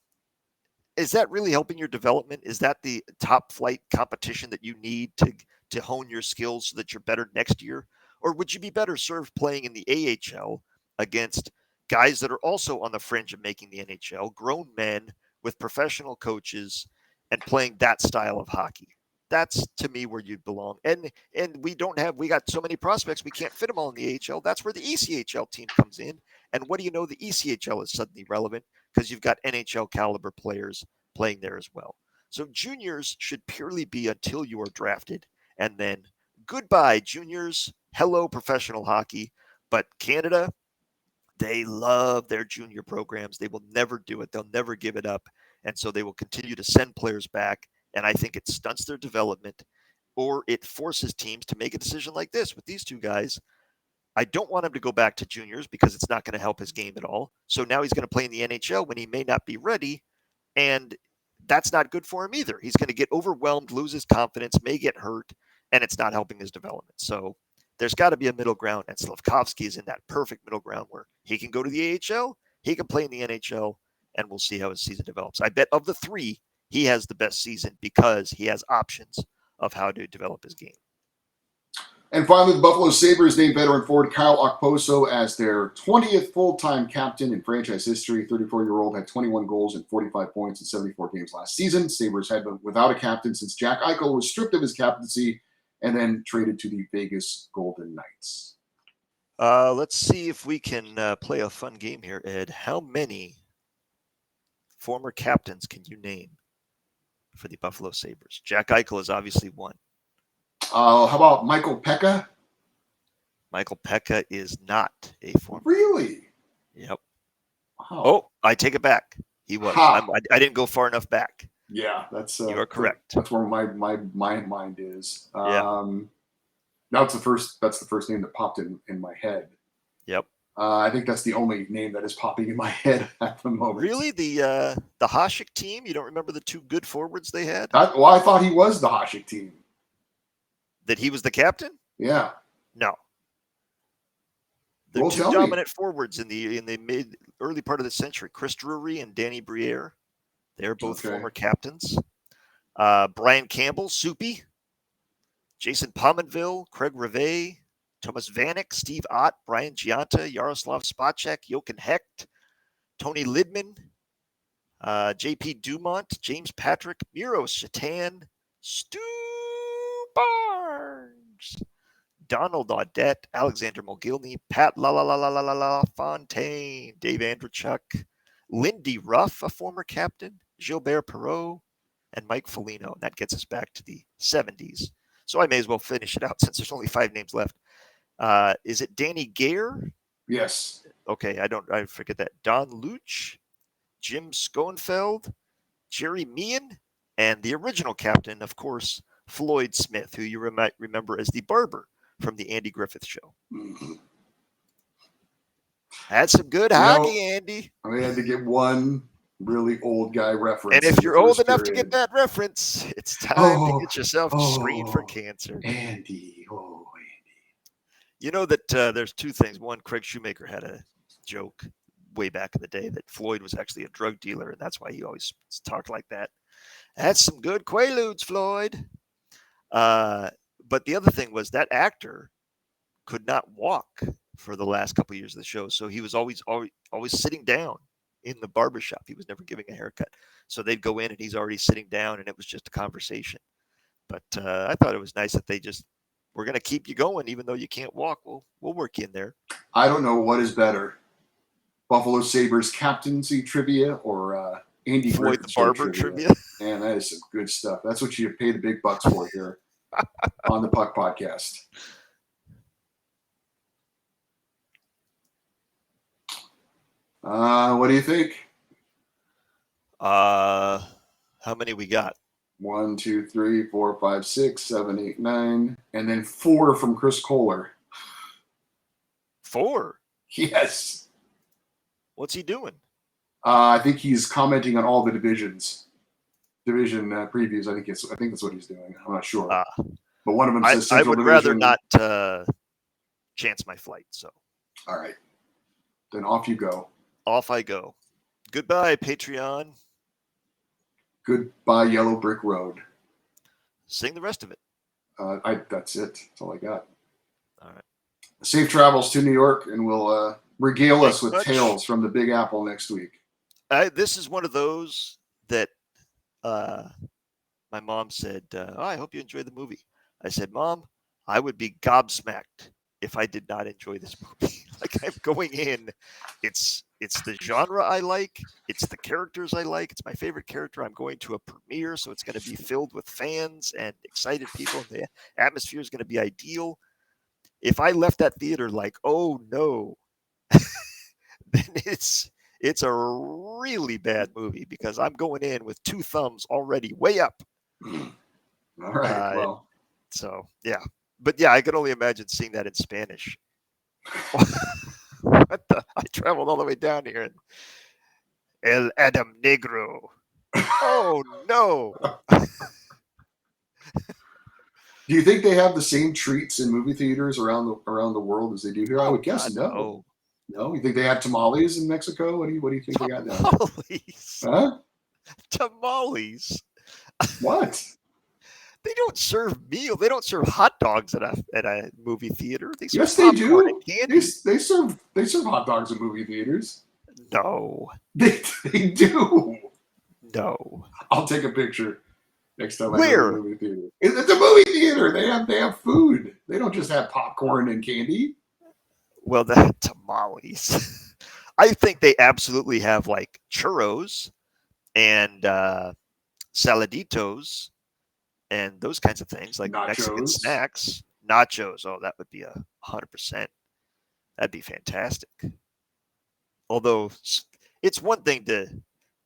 Is that really helping your development? Is that the top flight competition that you need to hone your skills so that you're better next year? Or would you be better served playing in the AHL against guys that are also on the fringe of making the NHL, grown men with professional coaches and playing that style of hockey? That's, to me, where you'd belong. And we got so many prospects, we can't fit them all in the AHL. That's where the ECHL team comes in. And what do you know? The ECHL is suddenly relevant because you've got NHL caliber players playing there as well. So juniors should purely be until you are drafted. And then goodbye, juniors. Hello, professional hockey. But Canada, they love their junior programs. They will never do it. They'll never give it up. And so they will continue to send players back. And I think it stunts their development, or it forces teams to make a decision like this with these 2 guys. I don't want him to go back to juniors because it's not going to help his game at all. So now he's going to play in the NHL when he may not be ready. And that's not good for him either. He's going to get overwhelmed, lose his confidence, may get hurt, and it's not helping his development. So there's got to be a middle ground, and Slafkovsky is in that perfect middle ground where he can go to the AHL, he can play in the NHL, and we'll see how his season develops. I bet of the three, he has the best season because he has options of how to develop his game. And finally, the Buffalo Sabres named veteran forward Kyle Okposo as their 20th full-time captain in franchise history. 34-year-old had 21 goals and 45 points in 74 games last season. Sabres had been without a captain since Jack Eichel was stripped of his captaincy and then traded to the Vegas Golden Knights. Let's see if we can play a fun game here, Ed. How many former captains can you name for the Buffalo Sabres? Jack Eichel is obviously one. How about Michael Pekka? Michael Pekka is not a former. Really? Yep. Wow. Oh, I take it back. He was. I didn't go far enough back. Yeah, that's you are correct. That's where my mind is. Yeah. That's the first name that popped in my head. Yep. I think that's the only name that is popping in my head at the moment. Really, the Hasek team? You don't remember the two good forwards they had? I thought he was the Hasek team. That he was the captain? Yeah. No. The two dominant forwards in the early part of the century, Chris Drury and Danny Briere. They're both former captains. Brian Campbell, Soupy. Jason Pominville, Craig Rivet, Thomas Vanek, Steve Ott, Brian Giunta, Yaroslav Spacek, Jochen Hecht, Tony Lidman, J.P. Dumont, James Patrick, Miro Shatan, Stu Barnes, Donald Audette, Alexander Mogilny, Pat La Fontaine, Dave Andrechuk, Lindy Ruff, a former captain, Gilbert Perreault, and Mike Foligno. And that gets us back to the 70s. So I may as well finish it out since there's only 5 names left. Is it Danny Gare? Yes. Okay, I forget that. Don Luch, Jim Schoenfeld, Jerry Meehan, and the original captain, of course, Floyd Smith, who you might remember as the barber from the Andy Griffith Show. Mm-hmm. That's some good hockey, Andy. I had to get one really old guy reference. And if you're old enough to get that reference, it's time to get yourself screened for cancer. Andy. You know that there's two things. One, Craig Shoemaker had a joke way back in the day that Floyd was actually a drug dealer, and that's why he always talked like that. That's some good Quaaludes, Floyd. But the other thing was that actor could not walk for the last couple of years of the show, so he was always sitting down in the barbershop. He was never giving a haircut. So they'd go in and he's already sitting down and it was just a conversation. But I thought it was nice that we're going to keep you going even though you can't walk. We'll work you in there. I don't know what is better, Buffalo Sabres captaincy trivia or Andy Floyd the barber trivia. Man, that is some good stuff. That's what you pay the big bucks for here on the Puck Podcast. What do you think? How many we got? 1, 2, 3, 4, 5, 6, 7, 8, 9, and then 4 from Chris Kohler. 4? Yes. What's he doing? I think he's commenting on all the division previews. I think that's what he's doing. I'm not sure. But one of them says Central I would Division. rather not chance my flight. So. All right. Then off you go. Off I go. Goodbye, Patreon. Goodbye, Yellow Brick Road. Sing the rest of it. That's it. That's all I got. All right. Safe travels to New York, and we'll regale us with tales from the Big Apple next week. This is one of those that my mom said, I hope you enjoyed the movie. I said, Mom, I would be gobsmacked if I did not enjoy this movie. Like I'm going in, it's the genre I like, it's the characters I like, it's my favorite character. I'm going to a premiere, so it's going to be filled with fans and excited people. The atmosphere is going to be ideal. If I left that theater like, oh no, then it's a really bad movie because I'm going in with 2 thumbs already way up. All right. Well, so yeah, but yeah, I could only imagine seeing that in Spanish. I traveled all the way down here. And El Adam Negro. Oh no. Do you think they have the same treats in movie theaters around the world as they do here? I would guess no. No, you think they have tamales in Mexico? What do you think they got down there? Tamales. Huh? Tamales. What? They don't serve meal. They don't serve hot dogs at a movie theater. They serve Yes, they popcorn and do. candy. They serve hot dogs in movie theaters. No, They do. no. I'll take a picture next time I go to Where? the movie theater. It's a movie theater. They have food. They don't just have popcorn and candy. Well, the tamales. I think they absolutely have like churros and saladitos and those kinds of things, like Mexican Nachos. snacks. Nachos. Oh, that would be 100%. That'd be fantastic. Although it's one thing to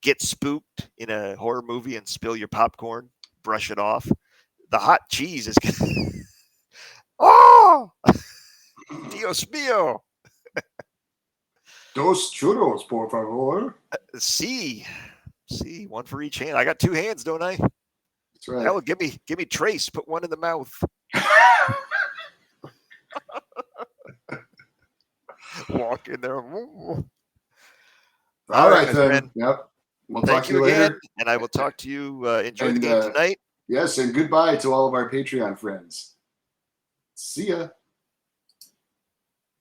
get spooked in a horror movie and spill your popcorn, brush it off. The hot cheese is. Oh, Dios mío. Dos churros, por favor. See, one for each hand. I got two hands, don't I? That's right. Hell, give me trace. Put one in the mouth. Walk in there. All right, then. Friend. Yep. We'll Thank talk to you again, later. and I will talk to you. Enjoy the game tonight. Yes, and goodbye to all of our Patreon friends. See ya.